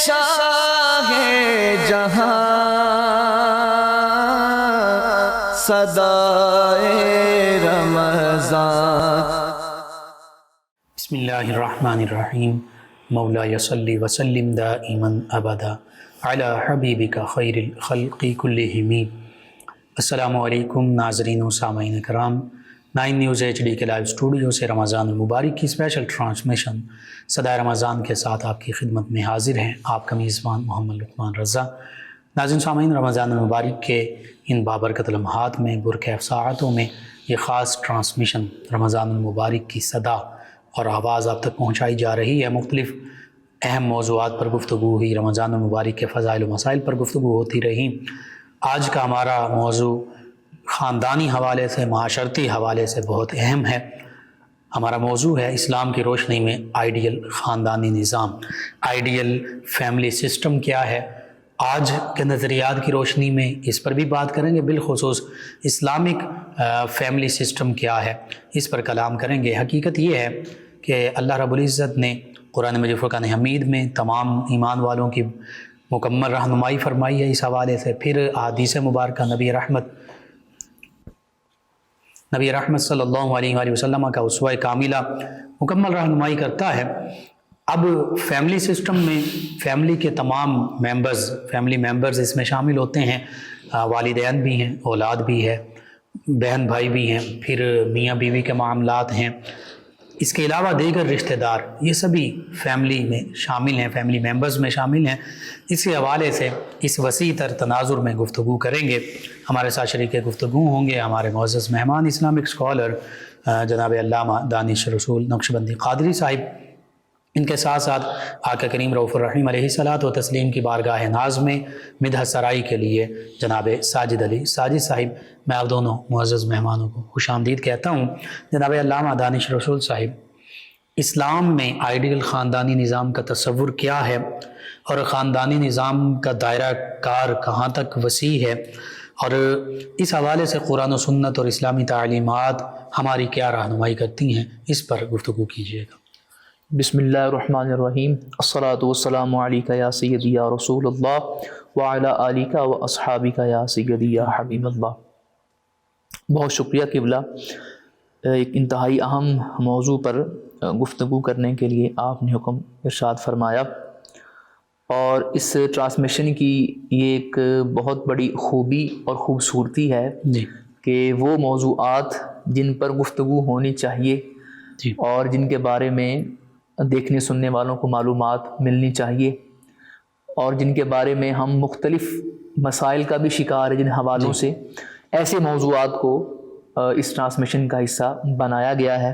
شاہ جہاں صدائے رمضان۔ بسم اللہ الرحمن الرحیم۔ مولا صلی وسلم دائما ابدا علی حبیبک خیر الخلق کلہم۔ السلام علیکم ناظرین و سامعین کرام، 9 نیوز HD کے لائیو اسٹوڈیو سے رمضان المبارک کی اسپیشل ٹرانسمیشن صدائے رمضان کے ساتھ آپ کی خدمت میں حاضر ہیں آپ کا میزبان محمد لقمان رضا۔ ناظرین سامعین، رمضان المبارک کے ان بابرکت لمحات میں، برکیف ساعتوں میں یہ خاص ٹرانسمیشن رمضان المبارک کی صدا اور آواز آپ تک پہنچائی جا رہی ہے۔ مختلف اہم موضوعات پر گفتگو ہوئی، رمضان المبارک کے فضائل و مسائل پر گفتگو ہوتی رہی۔ آج کا ہمارا موضوع خاندانی حوالے سے، معاشرتی حوالے سے بہت اہم ہے۔ ہمارا موضوع ہے اسلام کی روشنی میں آئیڈیل خاندانی نظام، آئیڈیل فیملی سسٹم کیا ہے۔ آج کے نظریات کی روشنی میں اس پر بھی بات کریں گے، بالخصوص اسلامک فیملی سسٹم کیا ہے، اس پر کلام کریں گے۔ حقیقت یہ ہے کہ اللہ رب العزت نے قرآن مجید فرقان حمید میں تمام ایمان والوں کی مکمل رہنمائی فرمائی ہے اس حوالے سے۔ پھر احادیث مبارکہ نبی رحمت صلی اللہ علیہ وآلہ وسلم کا اسوہ کاملہ مکمل رہنمائی کرتا ہے۔ اب فیملی سسٹم میں فیملی کے تمام فیملی ممبرز اس میں شامل ہوتے ہیں، والدین بھی ہیں، اولاد بھی ہے، بہن بھائی بھی ہیں، پھر میاں بیوی کے معاملات ہیں، اس کے علاوہ دیگر رشتہ دار، یہ سبھی فیملی میں شامل ہیں، فیملی ممبرز میں شامل ہیں۔ اس کے حوالے سے اس وسیع تر تناظر میں گفتگو کریں گے۔ ہمارے ساتھ شریک گفتگو ہوں گے ہمارے معزز مہمان، اسلامک اسکالر جناب علامہ دانش رسول نقشبندی قادری صاحب۔ ان کے ساتھ ساتھ آقا کریم رؤوف الرحیم علیہ الصلاۃ و تسلیم کی بارگاہ ناز میں مدحت سرائی کے لیے جناب ساجد علی ساجد صاحب۔ میں آپ دونوں معزز مہمانوں کو خوش آمدید کہتا ہوں۔ جناب علامہ دانش رسول صاحب، اسلام میں آئیڈیل خاندانی نظام کا تصور کیا ہے اور خاندانی نظام کا دائرہ کار کہاں تک وسیع ہے، اور اس حوالے سے قرآن و سنت اور اسلامی تعلیمات ہماری کیا رہنمائی کرتی ہیں، اس پر گفتگو کیجیے گا۔ بسم اللہ الرحمن الرحیم۔ الصلاۃ والسلام علیک یا سیدی یا رسول اللہ وعلی آلک و اصحابک یا سیدی یا حبیب اللہ۔ بہت شکریہ قبلہ، ایک انتہائی اہم موضوع پر گفتگو کرنے کے لیے آپ نے حکم ارشاد فرمایا، اور اس ٹرانسمیشن کی یہ ایک بہت بڑی خوبی اور خوبصورتی ہے کہ وہ موضوعات جن پر گفتگو ہونی چاہیے اور جن کے بارے میں دیکھنے سننے والوں کو معلومات ملنی چاہیے، اور جن کے بارے میں ہم مختلف مسائل کا بھی شکار ہیں، جن حوالوں سے ایسے موضوعات کو اس ٹرانسمیشن کا حصہ بنایا گیا ہے۔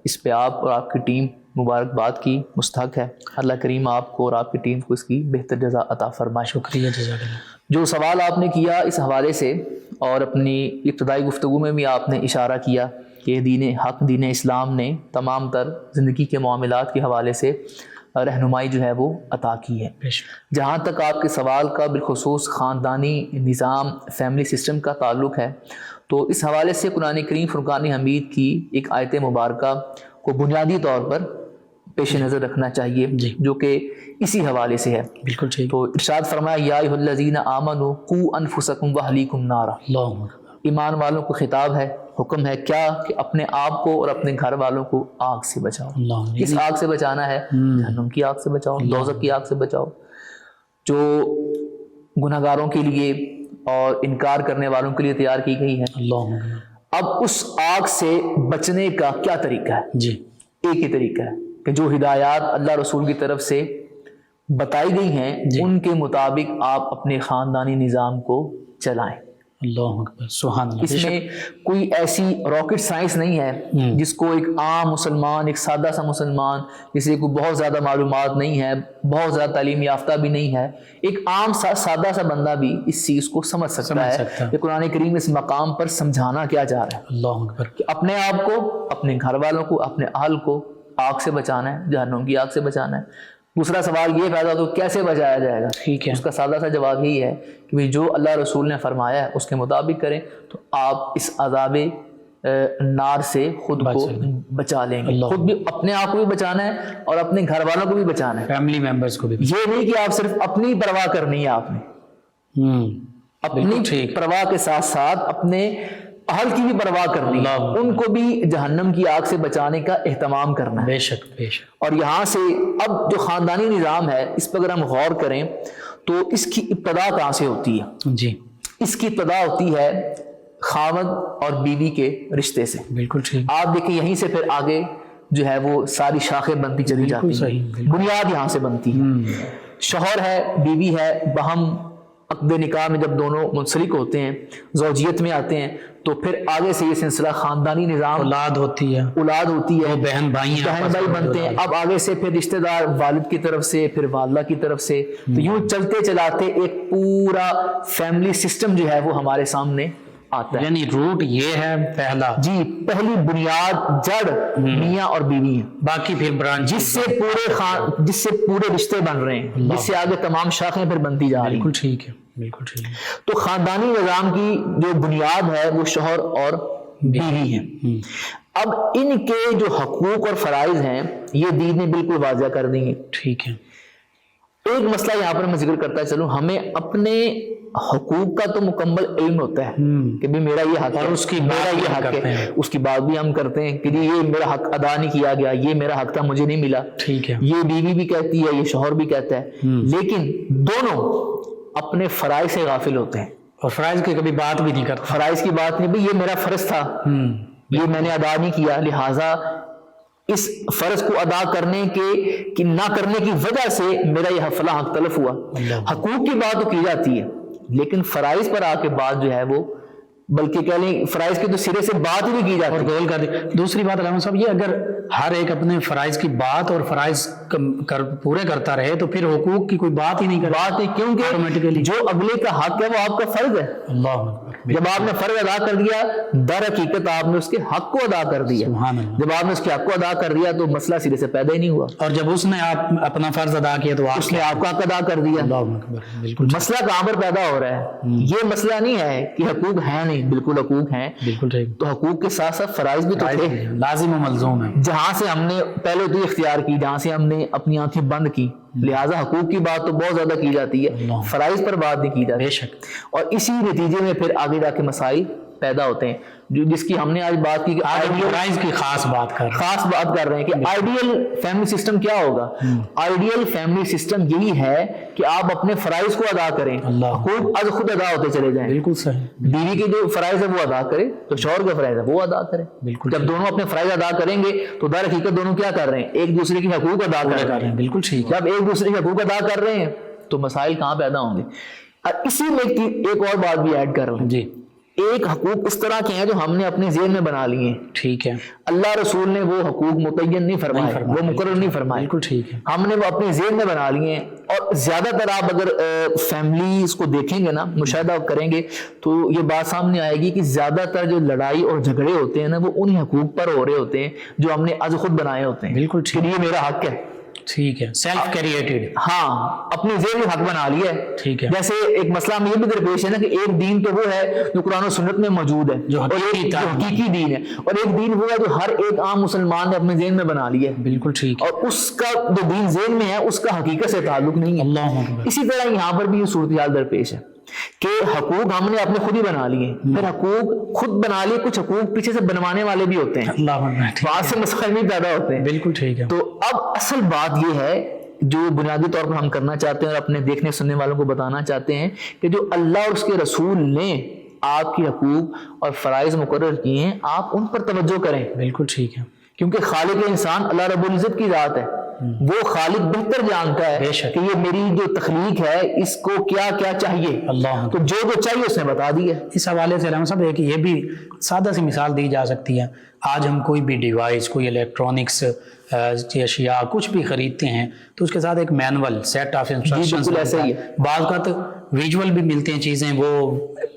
اس پہ آپ اور آپ کی ٹیم مبارکباد کی مستحق ہے۔ اللہ کریم آپ کو اور آپ کی ٹیم کو اس کی بہتر جزا عطا فرمائے۔ شکریہ، جزاک اللہ۔ جو سوال آپ نے کیا اس حوالے سے، اور اپنی ابتدائی گفتگو میں بھی آپ نے اشارہ کیا کہ دین حق، دین اسلام نے تمام تر زندگی کے معاملات کے حوالے سے رہنمائی جو ہے وہ عطا کی ہے۔ جہاں تک آپ کے سوال کا بالخصوص خاندانی نظام، فیملی سسٹم کا تعلق ہے، تو اس حوالے سے قرآن کریم فرقان حمید کی ایک آیت مبارکہ کو بنیادی طور پر پیش نظر رکھنا چاہیے، جو کہ اسی حوالے سے ہے۔ بالکل ٹھیک۔ تو ارشاد فرمایا یا ایھا الذین آمنوا قوا انفسکم واہلیکم نارا۔ ایمان والوں کو خطاب ہے، حکم ہے کیا کہ اپنے آپ کو اور اپنے گھر والوں کو آگ سے بچاؤ۔ کس آگ سے بچانا ہے؟ جہنم کی آگ سے بچاؤ، دوزخ کی آگ سے بچاؤ، جو گناہگاروں کے لیے اور انکار کرنے والوں کے لیے تیار کی گئی ہے۔ اب اس آگ سے بچنے کا کیا طریقہ ہے؟ ایک ہی طریقہ ہے کہ جو ہدایات اللہ رسول کی طرف سے بتائی گئی ہیں ان کے مطابق آپ اپنے خاندانی نظام کو چلائیں۔ اللہ اکبر، سبحان اللہ۔ اس میں کوئی ایسی راکٹ سائنس نہیں ہے جس کو ایک عام مسلمان، ایک سادہ سا مسلمان جسے کوئی بہت زیادہ معلومات نہیں ہے، بہت زیادہ تعلیم یافتہ بھی نہیں ہے، ایک عام سادہ سا بندہ بھی اس چیز کو سمجھ سکتا ہے کہ قرآن کریم اس مقام پر سمجھانا کیا جا رہا ہے۔ اللہ اکبر، کہ اپنے آپ کو، اپنے گھر والوں کو، اپنے اہل کو آگ سے بچانا ہے، جہنم کی آگ سے بچانا ہے۔ دوسرا سوال یہ پیدا تو کیسے بچایا جائے گا؟ ٹھیک ہے، اس کا سادہ سا جواب یہی ہے کہ جو اللہ رسول نے فرمایا ہے اس کے مطابق کریں تو آپ اس عذاب نار سے خود کو بچا لیں گے. خود بھی اپنے آپ کو بھی بچانا ہے اور اپنے گھر والوں کو بھی بچانا ہے, فیملی ممبرس کو بھی. یہ نہیں کہ آپ صرف اپنی پرواہ کرنی ہے, آپ نے اپنی پرواہ کے ساتھ ساتھ اپنے اہل کی بھی پرواہ کرنی ہے, ان کو بھی جہنم کی آگ سے بچانے کا اہتمام کرنا ہے. بے شک بے شک. اور یہاں سے اب جو خاندانی نظام ہے اس پر اگر ہم غور کریں تو اس کی ابتدا کہاں سے ہوتی ہے؟ جی, اس کی ابتدا ہوتی ہے خاوند اور بیوی کے رشتے سے. بالکل ٹھیک. آپ دیکھیں یہیں سے پھر آگے جو ہے وہ ساری شاخیں بنتی چلی جاتی ہیں, بنیاد یہاں سے بنتی ہے. شوہر ہے, بیوی ہے, باہم عقد نکاح میں جب دونوں منسلک ہوتے ہیں, زوجیت میں آتے ہیں, تو پھر آگے سے یہ سلسلہ خاندانی نظام, اولاد ہوتی ہے, بہن بھائی بنتے ہیں. اب آگے سے پھر رشتہ دار والد کی طرف سے, پھر والدہ کی طرف سے, تو یوں چلتے چلاتے ایک پورا فیملی سسٹم جو ہے وہ ہمارے سامنے آتا ہے. یعنی روٹ یہ ہے پہلا, جی, پہلی بنیاد جڑ میاں اور بیوی ہیں, باقی پھر برانچ جس سے پورے رشتے بن رہے ہیں, جس سے آگے تمام شاخیں پھر بنتی جا رہی ہیں. بالکل ٹھیک ہے, بالکل ٹھیک ہے. تو خاندانی نظام کی جو بنیاد ہے وہ شوہر اور بیوی ہیں. اب ان کے جو حقوق اور فرائض ہیں یہ دین نے بالکل واضح کر دی ہیں. ٹھیک ہے. ایک مسئلہ یہاں پر میں ذکر کرتا چلوں, ہمیں اپنے حقوق کا تو مکمل علم ہوتا ہے کہ بھی میرا یہ حق ہے, اس کی میرا یہ حق ہے, اس کی بات بھی ہم کرتے ہیں کہ یہ میرا حق ادا نہیں کیا گیا, یہ میرا حق تھا مجھے نہیں ملا. ٹھیک ہے. یہ بیوی بھی کہتی ہے, یہ شوہر بھی کہتا ہے, لیکن دونوں اپنے فرائض سے غافل ہوتے ہیں اور فرائض کی کبھی بات بھی نہیں کرتے. فرائض کی بات نہیں, بھئی یہ میرا فرض تھا, یہ میں نے ادا نہیں کیا, لہٰذا اس فرض کو ادا کرنے کے نہ کرنے کی وجہ سے میرا یہ فلاں حق تلف ہوا. حقوق کی بات تو کی جاتی ہے, لیکن فرائض پر آ کے بات جو ہے وہ, بلکہ کہہ لیں فرائض کی تو سرے سے بات ہی نہیں کی جاتی. اور گول کر دی. دوسری بات علامہ صاحب, یہ اگر ہر ایک اپنے فرائض کی بات اور فرائض پورے کرتا رہے تو پھر حقوق کی کوئی بات ہی نہیں کرے. بات ہے, کیونکہ جو اگلے کا حق ہے وہ آپ کا فرض ہے. اللہ اکبر. جب آپ نے فرض ادا کر دیا, در حقیقت آپ نے اس کے حق کو ادا کر دیا. جب آپ نے اس کے حق کو ادا کر دیا تو مسئلہ سرے سے پیدا ہی نہیں ہوا. اور جب اس نے اپنا فرض ادا کیا تو اس نے آپ کا حق ادا کر دیا. اللہ اکبر. بالکل. مسئلہ کہاں پر پیدا ہو رہا ہے؟ یہ مسئلہ نہیں ہے کہ حقوق ہیں نہیں, بالکل حقوق ہیں. بالکل ٹھیک. تو حقوق کے ساتھ ساتھ فرائض بھی تو تھے, لازم و ملزوم ہے. جہاں سے ہم نے پہلے تو اختیار کی, جہاں سے ہم نے اپنی آنکھیں بند کی, لہٰذا حقوق کی بات تو بہت زیادہ کی جاتی ہے, فرائض پر بات نہیں کی جاتی. بے شک. اور اسی نتیجے میں پھر آگے جا کے مسائل پیدا ہوتے ہیں, جس کی ہم نے آج بات کی کہ فرائض کی خاص بات کر رہے ہیں کہ آئیڈیل فیملی سسٹم کیا ہوگا. آئیڈیل فیملی سسٹم یہی ہے کہ آپ اپنے فرائض کو ادا کریں, حقوق از خود ادا ہوتے چلے جائیں. بالکل صحیح. بیوی کے جو فرائض ہے وہ ادا کرے, تو شوہر کے فرائض ہے وہ ادا کرے. بالکل. جب دونوں اپنے فرائض ادا کریں گے تو در حقیقت دونوں کیا کر رہے ہیں, ایک دوسرے کی حقوق ادا کر رہے ہیں. بالکل ٹھیک. جب ایک دوسرے کے حقوق ادا کر رہے ہیں تو مسائل کہاں پیدا ہوں گے. اسی میں ایک اور بات بھی ایڈ کر رہا ہوں. جی. ایک حقوق اس طرح کے ہیں جو ہم نے اپنے ذہن میں بنا لیے ہیں. ٹھیک ہے. اللہ رسول نے وہ حقوق متعین نہیں فرمائے, وہ مقرر نہیں فرمائے. بالکل ٹھیک ہے. ہم نے وہ اپنے ذہن میں بنا لیے ہیں. اور زیادہ تر آپ اگر فیملیز کو دیکھیں گے نا, مشاہدہ کریں گے, تو یہ بات سامنے آئے گی کہ زیادہ تر جو لڑائی اور جھگڑے ہوتے ہیں نا وہ انہی حقوق پر ہو رہے ہوتے ہیں جو ہم نے از خود بنائے ہوتے ہیں. بالکل ٹھیک. یہ میرا حق ہے. ٹھیک ہے. Self created. ہاں, اپنے ذہن میں حق بنا لیا ہے. ٹھیک ہے. جیسے ایک مسئلہ میں یہ بھی درپیش ہے نا کہ ایک دین تو وہ ہے جو قرآن و سنت میں موجود ہے, جو حقیقی دین ہے, اور ایک دین وہ ہے جو ہر ایک عام مسلمان نے اپنے ذہن میں بنا لیا ہے. بالکل ٹھیک. اور اس کا جو دین ذہن میں ہے اس کا حقیقت سے تعلق نہیں ہے. اللہ اکبر. اسی طرح یہاں پر بھی یہ صورتحال درپیش ہے کہ حقوق ہم نے اپنے خود ہی بنا لیے, پھر حقوق خود بنا لیے, کچھ حقوق پیچھے سے بنوانے والے بھی ہوتے ہیں. اللہ اکبر. وہاں سے مسائل بھی پیدا ہوتے ہیں. بالکل ٹھیک ہے. تو اب اصل بات یہ ہے جو بنیادی طور پر ہم کرنا چاہتے ہیں اور اپنے دیکھنے سننے والوں کو بتانا چاہتے ہیں کہ جو اللہ اور اس کے رسول نے آپ کی حقوق اور فرائض مقرر کیے ہیں, آپ ان پر توجہ کریں. بالکل ٹھیک ہے. کیونکہ خالق انسان اللہ رب العزت کی ذات ہے, وہ خالق بہتر جانتا ہے کہ یہ میری جو تخلیق ہے اس کو کیا کیا چاہیے. اللہ تو جو چاہیے اس نے بتا دیا. اس حوالے سے علامہ صاحب ایک یہ بھی سادہ سی مثال دی جا سکتی ہے. آج ہم کوئی بھی ڈیوائس, کوئی الیکٹرانکس اشیاء کچھ بھی خریدتے ہیں تو اس کے ساتھ ایک مینول, سیٹ آف انسٹرکشنز ہوتا ہے. بعض اوقات ویژول بھی ملتے ہیں چیزیں, وہ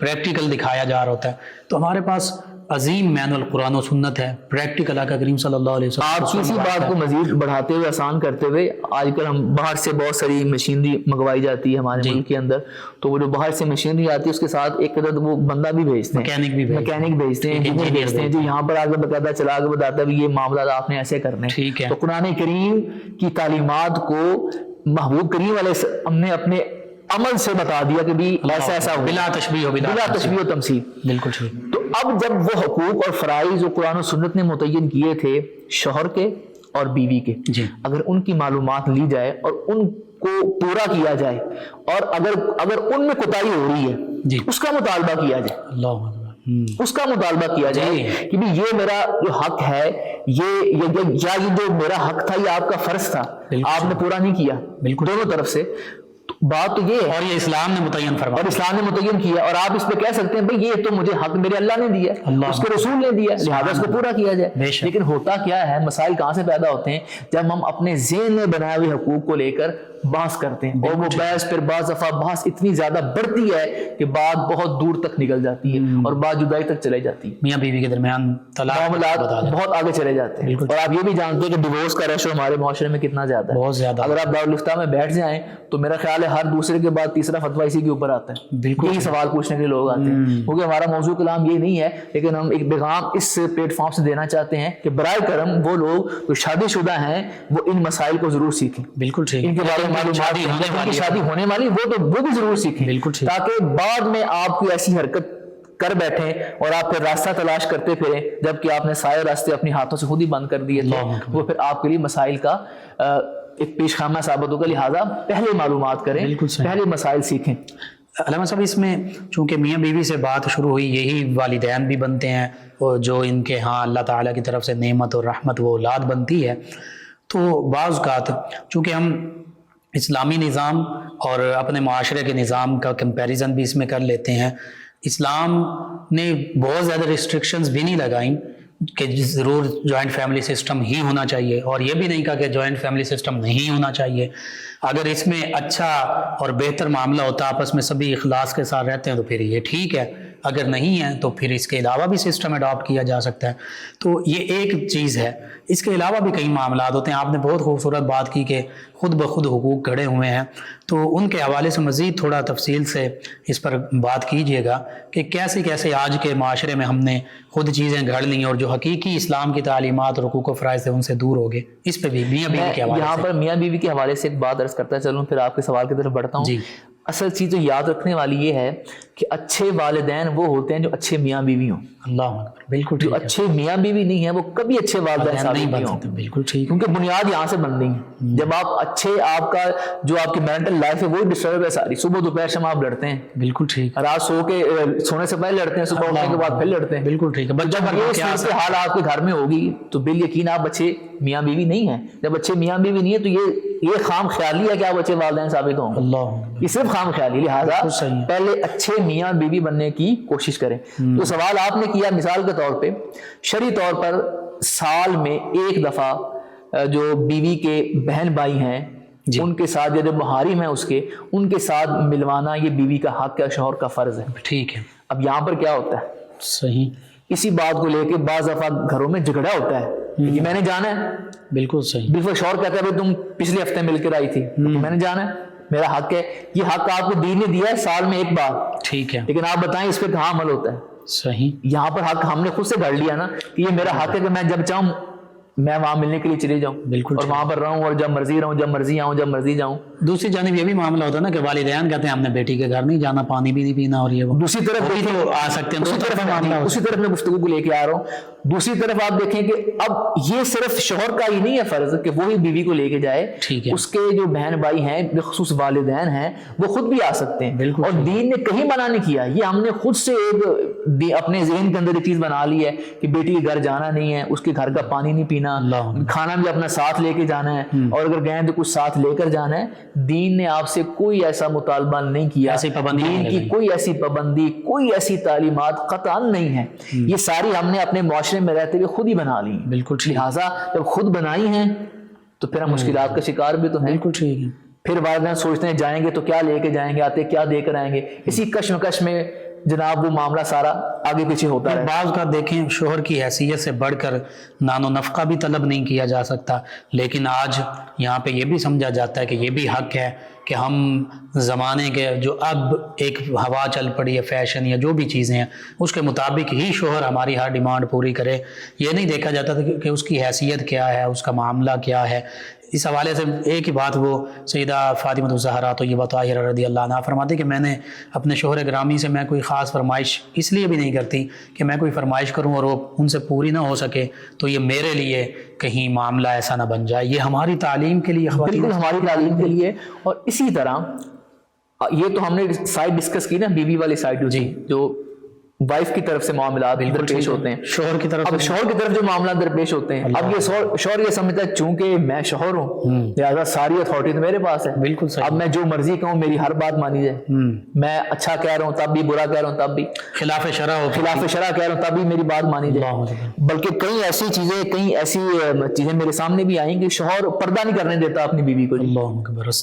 پریکٹیکل دکھایا جا رہا ہوتا ہے. تو ہمارے پاس عظیم مین القرآن و سنت ہے، پریکٹیکل آقا کریم صلی اللہ علیہ وسلم آپ کسی بات کو مزید بڑھاتے ہوئے آسان کرتے ہوئے، آج کل ہم باہر سے بہت ساری مشینری منگوائی جاتی ہے ہمارے ملک کے اندر، تو وہ جو باہر سے مشینری آتی ہے اس کے ساتھ ایک عدد وہ بندہ بھی بھیجتے ہیں، میکینک بھیجتے ہیں، انجینئر بھیجتے ہیں، جو یہاں پر آگے بتاتا چلا آگے بتاتا ہے یہ معاملات آپ نے ایسے کرنے ٹھیک ہے۔ تو قرآن کریم کی تعلیمات کو محبوب کریم علیہ السلام نے اپنے عمل سے بتا دیا کہ بھی ایسا ایسا ہو، بلا تشبیہ و تمثیل۔ بالکل ٹھیک۔ تو اب جب وہ حقوق اور فرائض جو قرآن و سنت نے متعین کیے تھے شوہر کے اور بیوی کے، اگر ان کی معلومات لی جائے اور ان کو پورا کیا جائے، اور اگر ان میں کوتاہی ہو رہی ہے اس کا مطالبہ کیا جائے، اس کا مطالبہ کیا جائے کہ بھی یہ میرا جو حق ہے، یہ جو میرا حق تھا یہ آپ کا فرض تھا، آپ نے پورا نہیں کیا دونوں طرف سے، بات تو یہ ہے، اور یہ اسلام نے متعین فرمایا، اور اسلام نے متعین کیا، اور آپ اس پہ کہہ سکتے ہیں بھئی یہ تو مجھے حق میرے اللہ نے دیا، اس کے رسول نے دیا، لہذا اس کو پورا کیا جائے۔ لیکن ہوتا کیا ہے، مسائل کہاں سے پیدا ہوتے ہیں؟ جب ہم اپنے ذہن میں بنائے ہوئے حقوق کو لے کر بحث کرتے ہیں، اور وہ بحث پھر بعض دفعہ بحث اتنی زیادہ بڑھتی ہے کہ بات بہت دور تک نکل جاتی ہے اور بات جدائی تک چلے جاتی ہے، میاں بیوی کے درمیان معاملات بہت آگے چلے جاتے ہیں۔ اور آپ یہ بھی جانتے ہیں کہ ڈیورس کا ریشو ہمارے معاشرے میں کتنا زیادہ ہے، بہت زیادہ۔ اگر آپ دارالفتہ میں بیٹھ جائیں تو میرا خیال ہے ہر دوسرے کے بعد تیسرا فتویٰ اسی کے اوپر آتا ہے، یہی سوال پوچھنے کے لیے لوگ آتے ہیں، کیونکہ ہمارا موضوع کلام یہ نہیں ہے، لیکن ہم ایک پیغام اس پلیٹ فارم سے دینا چاہتے ہیں کہ برائے کرم وہ لوگ جو شادی شدہ ہیں وہ ان مسائل کو ضرور سیکھیں، بالکل ٹھیک، ان کے بارے میں معلومات، کی شادی ہونے والی وہ بھی ضرور سیکھیں، بالکل ٹھیک، تاکہ بعد میں آپ کوئی ایسی حرکت کر بیٹھیں اور آپ پھر راستہ تلاش کرتے پھریں، جبکہ آپ نے سارے راستے اپنی ہاتھوں سے خود ہی بند کر دیے تھے، وہ پھر آپ کے لیے مسائل کا ایک پیش خامہ ثابت ہوگا، لہٰذا پہلے معلومات کریں، پہلے مسائل سیکھیں۔ علامہ صاحب اس میں چونکہ میاں بیوی سے بات شروع ہوئی، یہی والدین بھی بنتے ہیں اور جو ان کے ہاں اللہ تعالیٰ کی طرف سے نعمت اور رحمت وہ اولاد بنتی ہے، تو بعض اوقات چونکہ ہم اسلامی نظام اور اپنے معاشرے کے نظام کا کمپیریزن بھی اس میں کر لیتے ہیں، اسلام نے بہت زیادہ ریسٹرکشنز بھی نہیں لگائیں کہ ضرور جوائنٹ فیملی سسٹم ہی ہونا چاہیے، اور یہ بھی نہیں کہا کہ جوائنٹ فیملی سسٹم نہیں ہونا چاہیے، اگر اس میں اچھا اور بہتر معاملہ ہوتا ہے، آپس میں سبھی اخلاص کے ساتھ رہتے ہیں تو پھر یہ ٹھیک ہے، اگر نہیں ہے تو پھر اس کے علاوہ بھی سسٹم اڈاپٹ کیا جا سکتا ہے، تو یہ ایک چیز ہے۔ اس کے علاوہ بھی کئی معاملات ہوتے ہیں، آپ نے بہت خوبصورت بات کی کہ خود بخود حقوق کھڑے ہوئے ہیں، تو ان کے حوالے سے مزید تھوڑا تفصیل سے اس پر بات کیجئے گا کہ کیسے کیسے آج کے معاشرے میں ہم نے خود چیزیں گھڑ لیں اور جو حقیقی اسلام کی تعلیمات اور حقوق و فرائض سے ان سے دور ہو گئے، اس پہ بھی میاں بیوی کے حوالے سے۔ یہاں پر میاں بیوی کے حوالے سے ایک بات عرض کرتا چلوں، پھر آپ کے سوال کی طرف بڑھتا ہوں۔ اصل چیز جو یاد رکھنے والی یہ ہے کہ اچھے والدین وہ ہوتے ہیں جو اچھے میاں بیوی ہوں، اللہ اکبر، بالکل ٹھیک، جو اچھے میاں بیوی نہیں ہیں وہ کبھی اچھے والدین ثابت نہیں ہوں، بالکل ٹھیک، کیونکہ بنیاد یہاں سے بن رہی ہے۔ جب آپ اچھے، آپ کا جو آپ کی مینٹل لائف ہے وہی ڈسٹرب ہے ساری، صبح دوپہر شام آپ لڑتے ہیں، بالکل ٹھیک، رات سونے سے پہلے لڑتے ہیں، صبح اٹھنے کے بعد پھر لڑتے ہیں، بالکل ٹھیک ہے۔ جب یہ صورت حال آپ کے گھر میں ہوگی تو بالیقین آپ اچھے میاں بیوی نہیں ہیں۔ جب اچھے میاں بیوی نہیں ہے تو یہ خام خیالی ہے کہ آپ اچھے والدین ثابت ہوں گے، اللہ، یہ صرف خام خیالی، لہٰذا پہلے اچھے میاں بیوی بننے کی کوشش کریں۔ تو سوال آپ نے کیا مثال کے طور پہ، شرعی طور پر سال میں ایک دفعہ جو بیوی کے بہن بھائی ہیں ان کے ساتھ، یا جو محارم ہیں اس کے، ان کے ساتھ ملوانا یہ بیوی کا حق ہے، شوہر کا فرض ہے، ٹھیک ہے۔ اب یہاں پر کیا ہوتا ہے، صحیح، اسی بات کو لے کے بعض دفعہ گھروں میں جھگڑا ہوتا ہے کہ میں نے جانا ہے، بالکل صحیح، بالکل شوہر کہتا ہے تم پچھلے ہفتے مل کر آئی تھی، میں نے جانا ہے، میرا حق ہے، یہ حق آپ کو دین نے دیا ہے سال میں ایک بار، ٹھیک ہے، لیکن آپ بتائیں اس پہ کہاں عمل ہوتا ہے؟ صحیح، یہاں پر حق ہم نے خود سے گھڑ لیا نا کہ یہ میرا حق ہے کہ میں جب چاہوں میں وہاں ملنے کے لیے چلے جاؤں، بالکل، اور وہاں پر رہوں، اور جب مرضی رہوں، جب مرضی آؤں، جب مرضی جاؤں۔ دوسری جانب یہ بھی معاملہ ہوتا ہے نا کہ والدین کہتے ہیں ہم نے بیٹی کے گھر نہیں جانا، پانی بھی نہیں پینا، اور یہ وہ دوسری طرف دیکھیں تو آ سکتے ہیں، اسی طرف میں گفتگو کو لے کے آ رہا ہوں۔ دوسری طرف آپ دیکھیں کہ اب یہ صرف شوہر کا ہی نہیں ہے فرض کہ وہی بیوی کو لے کے جائے، اس کے جو بہن بھائی ہیں بخصوص والدین ہیں وہ خود بھی آ سکتے ہیں، اور دین نے کہیں منع نہیں کیا، یہ ہم نے خود سے ایک اپنے ذہن کے اندر ایک چیز بنا لی ہے کہ بیٹی کے گھر جانا نہیں ہے، اس کے گھر کا پانی نہیں پینا، کھانا بھی اپنا ساتھ لے کے جانا ہے، اور اگر گئے تو کچھ ساتھ لے کر جانا ہے۔ دین نے آپ سے کوئی ایسا مطالبہ نہیں کیا، دین کی کوئی ایسی پابندی، کوئی ایسی تعلیمات قطعاً نہیں ہے، یہ ساری ہم نے اپنے معاشرے میں رہتے ہوئے خود ہی بنا لی، بالکل، لہٰذا جب خود بنائی ہیں تو پھر ہم مشکلات کا شکار بھی تو ہیں، بالکل ٹھیک ہے۔ پھر والدین سوچتے ہیں جائیں گے تو کیا لے کے جائیں گے، آتے کیا دے کر آئیں گے، اسی کشمکش میں جناب وہ معاملہ سارا آگے پیچھے ہوتا رہے. بعض کا دیکھیں شوہر کی حیثیت سے بڑھ کر نان و نفقہ بھی طلب نہیں کیا جا سکتا، لیکن آج یہاں پہ یہ بھی سمجھا جاتا ہے کہ یہ بھی حق ہے کہ ہم زمانے کے جو اب ایک ہوا چل پڑی ہے فیشن یا جو بھی چیزیں ہیں اس کے مطابق ہی شوہر ہماری ہر ڈیمانڈ پوری کرے. یہ نہیں دیکھا جاتا تھا کہ اس کی حیثیت کیا ہے، اس کا معاملہ کیا ہے. اس حوالے سے ایک ہی بات وہ سیدہ فاطمہ الزہرا طیبہ طاہرہ رضی اللہ عنہا فرماتی کہ میں نے اپنے شوہر گرامی سے میں کوئی خاص فرمائش اس لیے بھی نہیں کرتی کہ میں کوئی فرمائش کروں اور وہ ان سے پوری نہ ہو سکے تو یہ میرے لیے کہیں معاملہ ایسا نہ بن جائے. یہ ہماری تعلیم کے لیے، بالکل ہماری تعلیم کے لیے. اور اسی طرح یہ تو ہم نے سائڈ ڈسکس کی نا بیوی والی سائڈ، جی جو وائف کی طرف سے معاملات درپیش ہوتے ہیں، شوہر کی طرف، اب شوہر کی طرف جو معاملات درپیش ہوتے ہیں، اب یہ شوہر یہ سمجھتا ہے چونکہ میں شوہر ہوں لہٰذا ساری اتھارٹی تو میرے پاس ہے، بالکل صحیح، اب میں جو مرضی کہوں میری ہر بات مانی جائے، میں اچھا کہہ رہا ہوں تب بھی، برا کہہ رہا ہوں تب بھی، خلاف شرع کہہ رہا ہوں تب بھی میری بات مانی جائے. بلکہ کئی ایسی چیزیں میرے سامنے بھی آئیں کہ شوہر پردہ نہیں کرنے دیتا اپنی بیوی کو،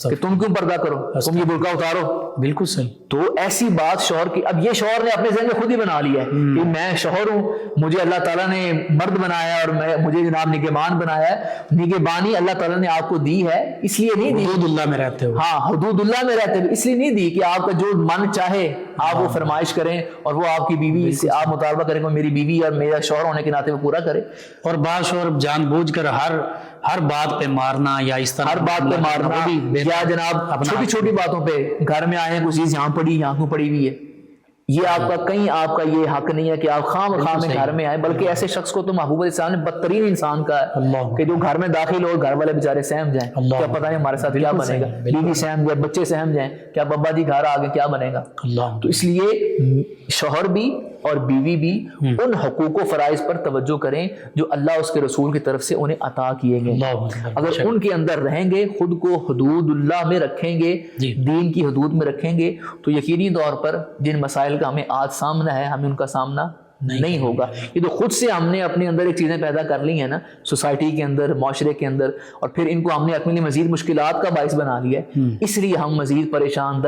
کہ تم کیوں پردہ کرو، تم یہ برقع اتارو. بالکل صحیح. تو ایسی بات شوہر کی، اب یہ شوہر نے اپنے ذہن میں خود ہی بنا لیا ہے کہ میں شوہر ہوں، مجھے اللہ تعالیٰ نے مرد بنایا اور مجھے جناب نگہبان بنایا ہے. نگہبانی اللہ تعالیٰ نے آپ کو دی ہے اس لیے نہیں دی، حدود اللہ میں رہتے ہو، ہاں حدود اللہ میں رہتے ہوئے اس لیے نہیں دی کہ آپ کا جو من چاہے آپ وہ فرمائش کریں اور وہ آپ کی بیوی سے آپ مطالبہ کریں کہ میری بیوی اور میرا شوہر ہونے کے ناطے وہ پورا کرے. اور بعض شوہر جان بوجھ کر ہر بات پہ مارنا یا اس طرح ہر بات پہ مارنا یا جناب چھوٹی چھوٹی باتوں پہ گھر میں آئے کوئی چیز یہاں پڑی یہاں کیوں پڑی ہوئی ہے، یہ آپ کا کہیں آپ کا یہ حق نہیں ہے کہ آپ خام میں گھر میں آئے. بلکہ ایسے شخص کو تو محبوب علیہ السلام نے بدترین انسان کا ہے کہ جو گھر میں داخل ہو گھر والے بیچارے سہم جائیں، کیا پتہ نہیں ہمارے ساتھ کیا بنے گا، بیوی سہم جائے، بچے سہم جائیں، کیا بابا جی گھر آ گئے کیا بنے گا. تو اس لیے شوہر بھی اور بیوی بھی ان حقوق و فرائض پر توجہ کریں جو اللہ اس کے رسول کی طرف سے انہیں عطا کیے گئے. اگر ان کے اندر رہیں گے، خود کو حدود اللہ میں رکھیں گے، دین کی حدود میں رکھیں گے، تو یقینی طور پر جن مسائل کا ہمیں آج سامنا ہے ہمیں ان کا سامنا نہیں ہوگا. یہ تو خود سے ہم نے اپنے اندر ایک چیزیں پیدا کر لی ہیں نا سوسائٹی کے اندر، معاشرے کے اندر، اور پھر ان کو ہم نے اپنے لیے مزید مشکلات کا باعث بنا لیا ہے. اس لیے ہم مزید پریشان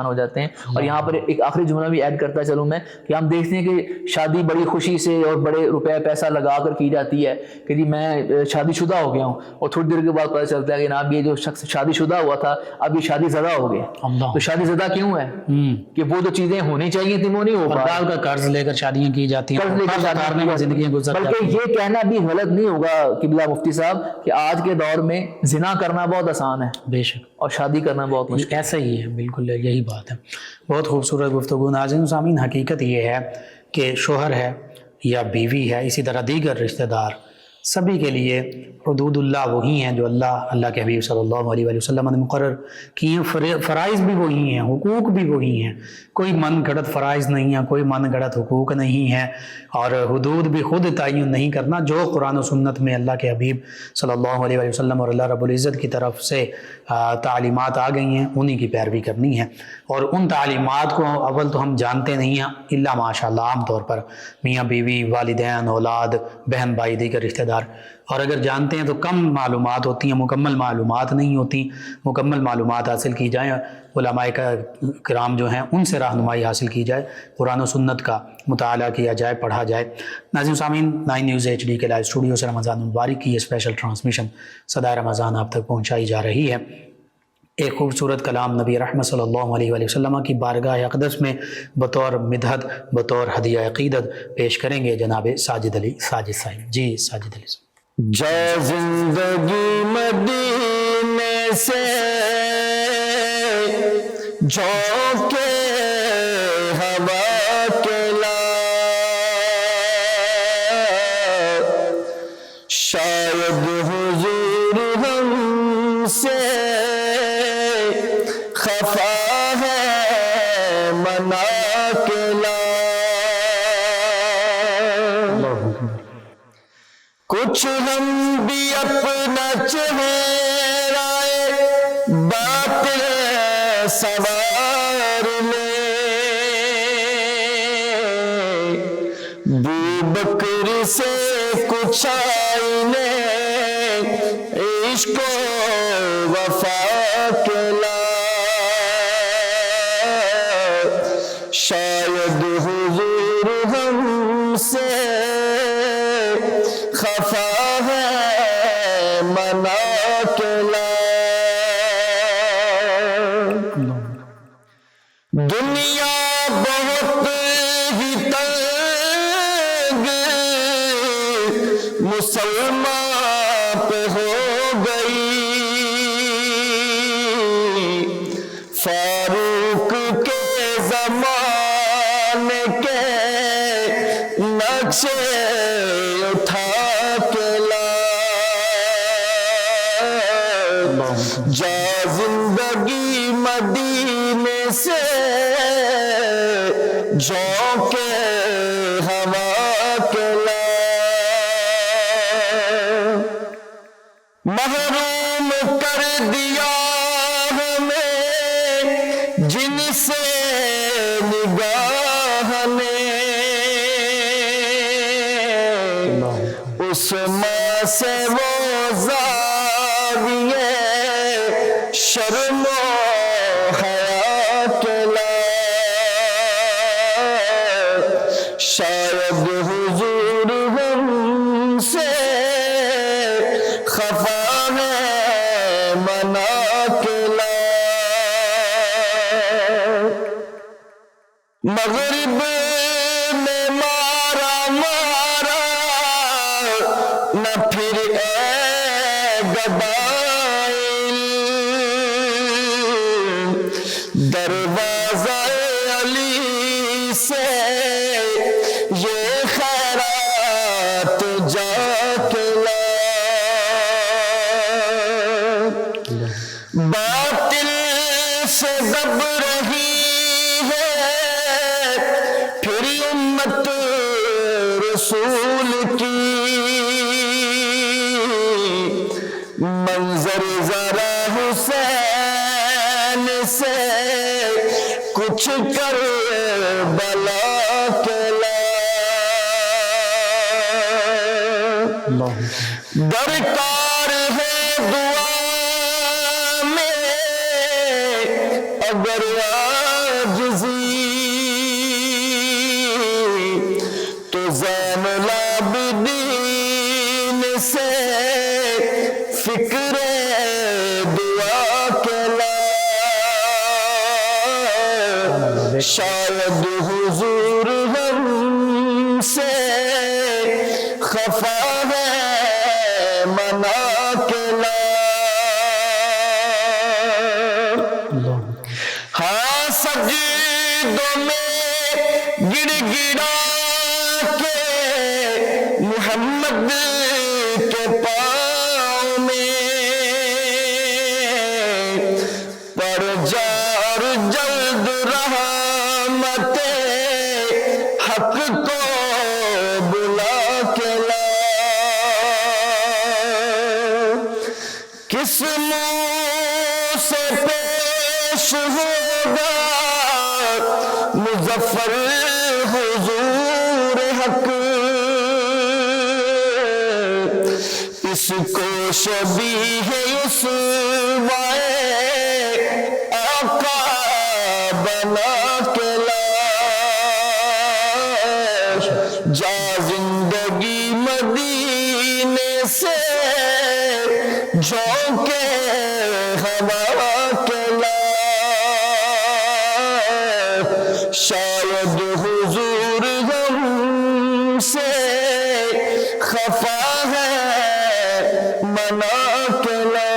ہو جاتے ہیں. اور یہاں پر ایک آخری جملہ بھی ایڈ کرتا چلوں میں کہ ہم دیکھتے ہیں کہ شادی بڑی خوشی سے اور بڑے روپے پیسہ لگا کر کی جاتی ہے کہ جی میں شادی شدہ ہو گیا ہوں، اور تھوڑی دیر کے بعد پتہ چلتا ہے کہ جناب یہ جو شخص شادی شدہ ہوا تھا اب یہ شادی زدہ ہو گیا. تو شادی زدہ کیوں ہے کہ وہ جو چیزیں ہونی چاہیے تھیں وہ نہیں ہو پا رہی، کا قرض لے کر شادیاں کی جاتی ہیں، زندگیاں گزر جاتی ہیں. بلکہ یہ کہنا بھی غلط نہیں ہوگا قبلہ مفتی صاحب کہ آج کے دور میں زنا کرنا بہت آسان ہے، بے شک، اور شادی کرنا بہت مشکل. ایسا ہی ہے، بالکل یہی بات ہے. بہت خوبصورت گفتگو. ناظرین سامعین، حقیقت یہ ہے کہ شوہر ہے یا بیوی ہے، اسی طرح دیگر رشتہ دار، سبھی کے لیے حدود اللہ وہی ہیں جو اللہ کے حبیب صلی اللہ علیہ وسلم نے مقرر کی ہیں. فرائض بھی وہی ہیں، حقوق بھی وہی ہیں. کوئی من گھڑت فرائض نہیں ہیں، کوئی من گھڑت حقوق نہیں ہیں، اور حدود بھی خود تعین نہیں کرنا. جو قرآن و سنت میں اللہ کے حبیب صلی اللہ علیہ وسلم اور اللہ رب العزت کی طرف سے تعلیمات آ گئی ہیں انہی کی پیروی کرنی ہے. اور ان تعلیمات کو اول تو ہم جانتے نہیں ہیں الا ماشاء اللہ، عام طور پر میاں بیوی، والدین، اولاد، بہن بھائی، دیگر رشتہ دار، اور اگر جانتے ہیں تو کم معلومات ہوتی ہیں، مکمل معلومات نہیں ہوتی. مکمل معلومات حاصل کی جائیں، علماء کرام جو ہیں ان سے رہنمائی حاصل کی جائے، قرآن و سنت کا مطالعہ کیا جائے، پڑھا جائے. ناظرین سامعین، 9 نیوز HD کے لائیو اسٹوڈیو سے رمضان المبارک کی یہ اسپیشل ٹرانسمیشن صدائے رمضان آپ تک پہنچائی جا رہی ہے. ایک خوبصورت کلام نبی رحمت صلی اللہ علیہ وسلم کی بارگاہ اقدس میں بطور مدحت، بطور ہدیہ عقیدت پیش کریں گے جناب ساجد علی صاحب. جی ساجد علی صاحب. جا زندگی مدینے سے جھونکے ہوا کے لا، شاید حضور ہم سے خفا ہے منا کے لا. کچھ ہم بھی اپنا چہرہ باطل سوار لیں، بکر سے کچھ آئینے عشق و وفا کے لا، شاید جا زندگی مدینے سے جھونکے ہوا کے لا، محروم کر دیا ہمیں جن سے نگاہ نے، اس ماں سے وہ زاویے شرم و حیا کے لا، شاید حضور ہم سے خفا ہے منا کے لا، مغرب میں مارا نہ پھر اے گدائل، دروازہ علی سے یہ خیرات جا کے لا، باطل سے دب رہی ہے پھر امت رسول کی، منظر ذرا حسین سے کچھ کر بلا کے لا، درکار ہے دعا میں اگر عاجزی، تو زین العابدین سے فکر دعا کے لا، شاید حضور ہم سے خفا ہے منا کے لا، ہاں سجدوں میں گڑ گڑا کے محمد کے پاؤں میں پر جار جلد رحمت حق کو بلا کے لا، کس منہ سے پیش ہوگا مظفر حضور حق، اس کو شبیہ یسوعے آقا بنا کے لا، جا زندگی مدینے سے جھونکے ہوا کے لا، شاید حضور ہم سے خفا ہے منا کے لا۔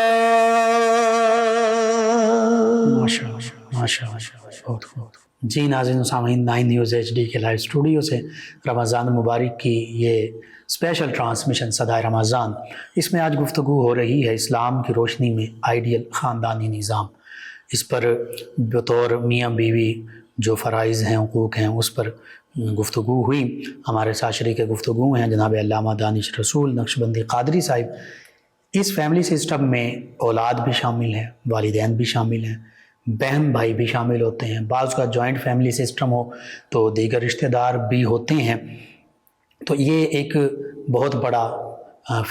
ماشاء اللہ بہت خوب۔ جی ناظرین و سامعین، 9 نیوز HD کے لائیو اسٹوڈیو سے رمضان مبارک کی یہ اسپیشل ٹرانسمیشن صدائے رمضان، اس میں آج گفتگو ہو رہی ہے اسلام کی روشنی میں آئیڈیل خاندانی نظام۔ اس پر بطور میاں بیوی جو فرائض ہیں، حقوق ہیں، اس پر گفتگو ہوئی۔ ہمارے ساتھ شریک گفتگو ہیں جناب علامہ دانش رسول نقشبندی قادری صاحب۔ اس فیملی سسٹم میں اولاد بھی شامل ہیں، والدین بھی شامل ہیں، بہن بھائی بھی شامل ہوتے ہیں، بعض کا جوائنٹ فیملی سسٹم ہو تو دیگر رشتہ دار بھی ہوتے ہیں، تو یہ ایک بہت بڑا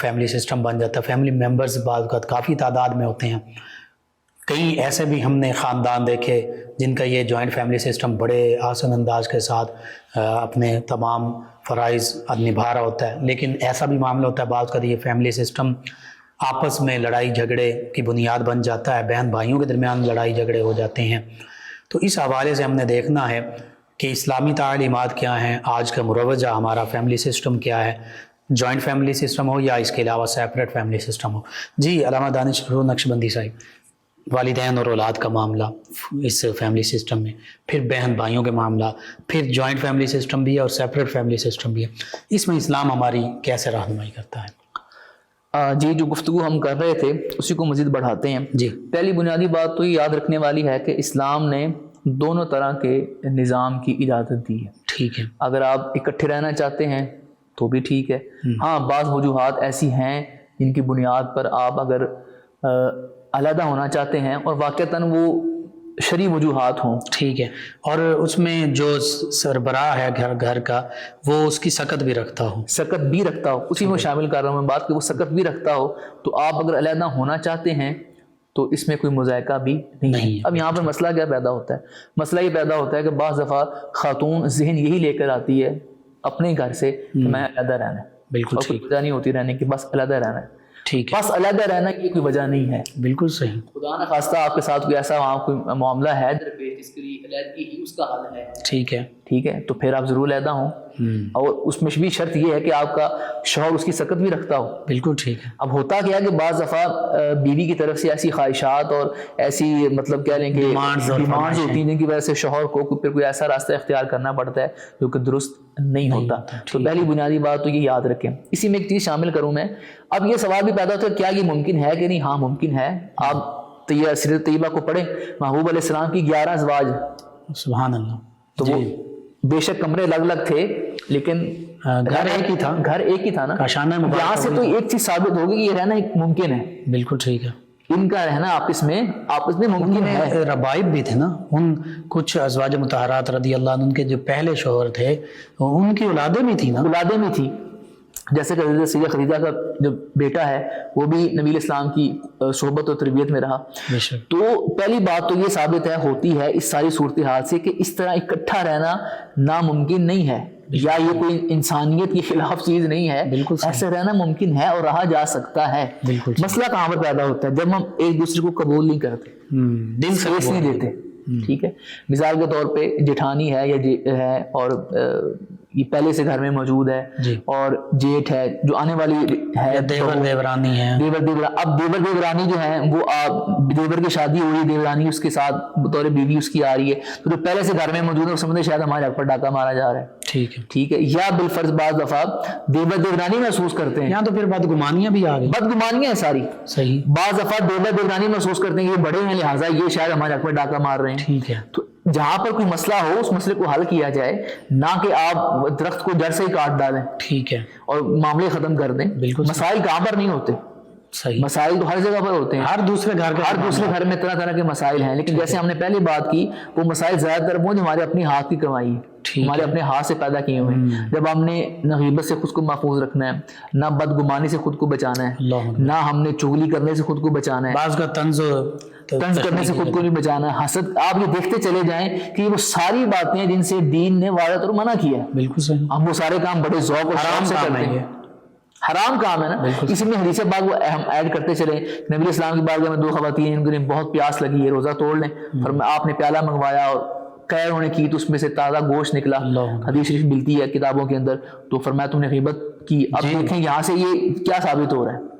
فیملی سسٹم بن جاتا ہے۔ فیملی ممبرز بعض اوقات کافی تعداد میں ہوتے ہیں۔ کئی ایسے بھی ہم نے خاندان دیکھے جن کا یہ جوائنٹ فیملی سسٹم بڑے آسان انداز کے ساتھ اپنے تمام فرائض نبھا رہا ہوتا ہے، لیکن ایسا بھی معاملہ ہوتا ہے بعض کا یہ فیملی سسٹم آپس میں لڑائی جھگڑے کی بنیاد بن جاتا ہے، بہن بھائیوں کے درمیان لڑائی جھگڑے ہو جاتے ہیں۔ تو اس حوالے سے ہم نے دیکھنا ہے کہ اسلامی تعلیمات کیا ہیں، آج کا مروجہ ہمارا فیملی سسٹم کیا ہے، جوائنٹ فیملی سسٹم ہو یا اس کے علاوہ سیپریٹ فیملی سسٹم ہو۔ جی علامہ دانش نقشبندی صاحب، والدین اور اولاد کا معاملہ اس فیملی سسٹم میں، پھر بہن بھائیوں کے معاملہ، پھر جوائنٹ فیملی سسٹم بھی ہے اور سیپریٹ فیملی سسٹم بھی ہے، اس میں اسلام ہماری کیسے رہنمائی کرتا ہے؟ جی جو گفتگو ہم کر رہے تھے اسی کو مزید بڑھاتے ہیں. جی پہلی بنیادی بات تو یہ یاد رکھنے والی ہے کہ اسلام نے دونوں طرح کے نظام کی اجازت دی ہے. ٹھیک ہے. اگر آپ اکٹھے رہنا چاہتے ہیں تو بھی ٹھیک ہے. ہاں بعض وجوہات ایسی ہیں جن کی بنیاد پر آپ اگر علیحدہ ہونا چاہتے ہیں اور واقعتاً وہ شرعی وجوہات ہوں. ٹھیک ہے. اور اس میں جو سربراہ ہے گھر کا وہ اس کی سکت بھی رکھتا ہو. سکت بھی رکھتا ہو, اسی میں شامل کر رہا ہوں میں بات کہ وہ سکت بھی رکھتا ہو, تو آپ اگر علیحدہ ہونا چاہتے ہیں تو اس میں کوئی مذائقہ بھی نہیں ہے. اب یہاں پر مسئلہ کیا پیدا ہوتا ہے؟ مسئلہ یہ پیدا ہوتا ہے کہ بعض دفعہ خاتون ذہن یہی لے کر آتی ہے اپنے گھر سے کہ میں علیحدہ رہنا ہے. بالکل اور کوئی وجہ نہیں ہوتی رہنے کی, بس علیحدہ رہنا ہے. ٹھیک ہے. بس علیحدہ رہنا کی کوئی وجہ نہیں ہے. بالکل صحیح. خدا نہ خواستہ آپ کے ساتھ کوئی ایسا وہاں کوئی معاملہ ہے درپیش جس کے لیے علیحدگی ہی اس کا حل ہے. ٹھیک ہے. ٹھیک ہے, تو پھر آپ ضرور علیحدہ ہوں. اور اس میں بھی شرط یہ ہے کہ آپ کا شوہر اس کی سکت بھی رکھتا ہو. بالکل ٹھیک ہے. اب ہوتا کیا ہے کہ بعض دفعہ بیوی کی طرف سے ایسی خواہشات اور ایسی مطلب کہہ لیں کہ ڈیمانڈز ہوتی ہیں جن کی وجہ سے شوہر کو پھر کوئی ایسا راستہ اختیار کرنا پڑتا ہے جو کہ درست نہیں ہوتا. تو پہلی بنیادی بات تو یہ یاد رکھیں. اسی میں ایک چیز شامل کروں میں. اب یہ سوال بھی پیدا ہوتا ہے کیا یہ ممکن ہے کہ نہیں؟ ہاں ممکن ہے. آپ سیرت طیبہ کو پڑھیں, محبوب علیہ السلام کی 11 ازواج. سبحان اللہ. تو وہ بے شک کمرے الگ الگ تھے لیکن گھر ایک ہی تھا. گھر ایک ہی تھا نا. یہاں سے تو ایک چیز ثابت ہوگی کہ یہ رہنا ممکن ہے. بالکل ٹھیک ہے. ان کا رہنا آپس میں ممکن ہے. ربائب بھی تھے نا ان کچھ ازواج مطہرات رضی اللہ عنہ, ان کے جو پہلے شوہر تھے ان کی اولادیں بھی تھی نا. اولادیں بھی تھی. جیسے کہ حضرت سیدہ خدیجہ کا جو بیٹا ہے وہ بھی نبی علیہ السلام کی صحبت اور تربیت میں رہا. تو پہلی بات تو یہ ثابت ہوتی ہے اس ساری صورتحال سے کہ اس طرح اکٹھا رہنا ناممکن نہیں ہے, یا یہ کوئی انسانیت کے خلاف چیز نہیں ہے. ایسے رہنا ممکن ہے اور رہا جا سکتا ہے. مسئلہ کہاں پر پیدا ہوتا ہے؟ جب ہم ایک دوسرے کو قبول نہیں کرتے, دل سے نہیں دیتے. ٹھیک ہے, مثال کے طور پہ جٹھانی ہے یا ہے اور یہ پہلے سے گھر میں موجود ہے, اور جیٹھ ہے جو آنے والی ہے, دیور دیورانی ہے. اب دیور دیورانی جو ہیں وہ دیور کی شادی ہو رہی ہے, دیورانی اس کے ساتھ بطور بیوی اس کی آ رہی ہے, تو جو پہلے سے گھر میں موجود ہے وہ سمجھتے شاید ہمارے حق پر ڈاکہ مارا جا رہا ہے. ٹھیک ہے. یا بالفرض بعض دفعہ دیور دیورانی محسوس کرتے ہیں. یہاں تو پھر بدگمانیاں بھی آ گئی. بدگمانیاں ہیں ساری. صحیح. بعض دفعہ دیور دیورانی محسوس کرتے ہیں کہ یہ بڑے ہیں لہٰذا یہ شاید ہمارے حق پر ڈاکہ مار رہے ہیں. ٹھیک ہے. تو جہاں پر کوئی مسئلہ ہو اس مسئلے کو حل کیا جائے, نہ کہ آپ درخت کو جڑ سے ہی کاٹ ڈالیں. ٹھیک ہے. اور معاملے ختم کر دیں. بالکل. مسائل کہاں پر نہیں ہوتے؟ صحیح. مسائل تو ہر جگہ پر ہوتے ہیں. ہر دوسرے گھر میں طرح طرح کے مسائل ہیں, لیکن جیسے ہم نے پہلے بات کی وہ مسائل زیادہ تر وہ جو ہمارے اپنی ہاتھ کی کمائی ہے, ہمارے اپنے ہاتھ سے پیدا کیے ہوئے ہیں. جب ہم نے نہ غیبت سے خود کو محفوظ رکھنا ہے, نہ بدگمانی سے خود کو بچانا ہے, نہ ہم نے چغلی کرنے سے خود کو بچانا ہے, بعض کا طنز کرنے سے خود کو نہیں بچانا ہے, حسد. آپ یہ دیکھتے چلے جائیں کہ وہ ساری باتیں ہیں جن سے دین نے واضح طور منع کیا ہے. بالکل صحیح. ہم وہ سارے کام بڑے ذوق اور شوق سے کرتے ہیں. حرام کام ہے نا. اسی میں حدیث پاک وہ ہم ایڈ کرتے چلے. نبی اسلام کی بارگاہ میں 2 خواتین ان کو بہت پیاس لگی ہے, روزہ توڑ لیں. آپ نے پیالہ منگوایا اور خیر انہوں نے کی تو اس میں سے تازہ گوشت نکلا. حدیث شریف ملتی ہے کتابوں کے اندر. تو فرمایا تم نے غیبت کی. اب دیکھیں یہاں سے یہ کیا ثابت ہو رہا ہے.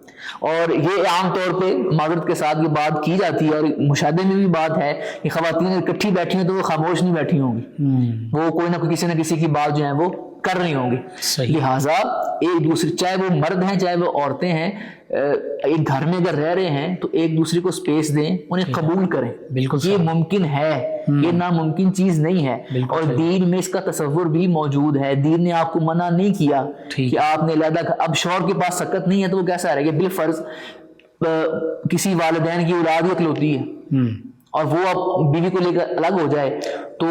اور یہ عام طور پہ معذرت کے ساتھ یہ بات کی جاتی ہے, اور مشاہدے میں بھی بات ہے کہ خواتین اکٹھی بیٹھی ہیں تو وہ خاموش نہیں بیٹھی ہوں گی, وہ کوئی نہ کوئی کسی نہ کسی کی بات جو ہے وہ کر رہی ہوں گی. لہٰذا ایک دوسرے, چاہے وہ مرد ہیں چاہے وہ عورتیں ہیں, ایک گھر میں اگر رہ رہے ہیں تو ایک دوسرے کو سپیس دیں, انہیں قبول کریں. بالکل یہ ممکن ہے, یہ ناممکن چیز نہیں ہے. اور دین میں اس کا تصور بھی موجود ہے. دین نے آپ کو منع نہیں کیا کہ آپ نے علیحدہ. اب شوہر کے پاس سکت نہیں ہے تو وہ کیسا رہے گا؟ بالفرض کسی والدین کی اولاد اکلوتی ہے اور وہ اب بیوی کو لے کر الگ ہو جائے تو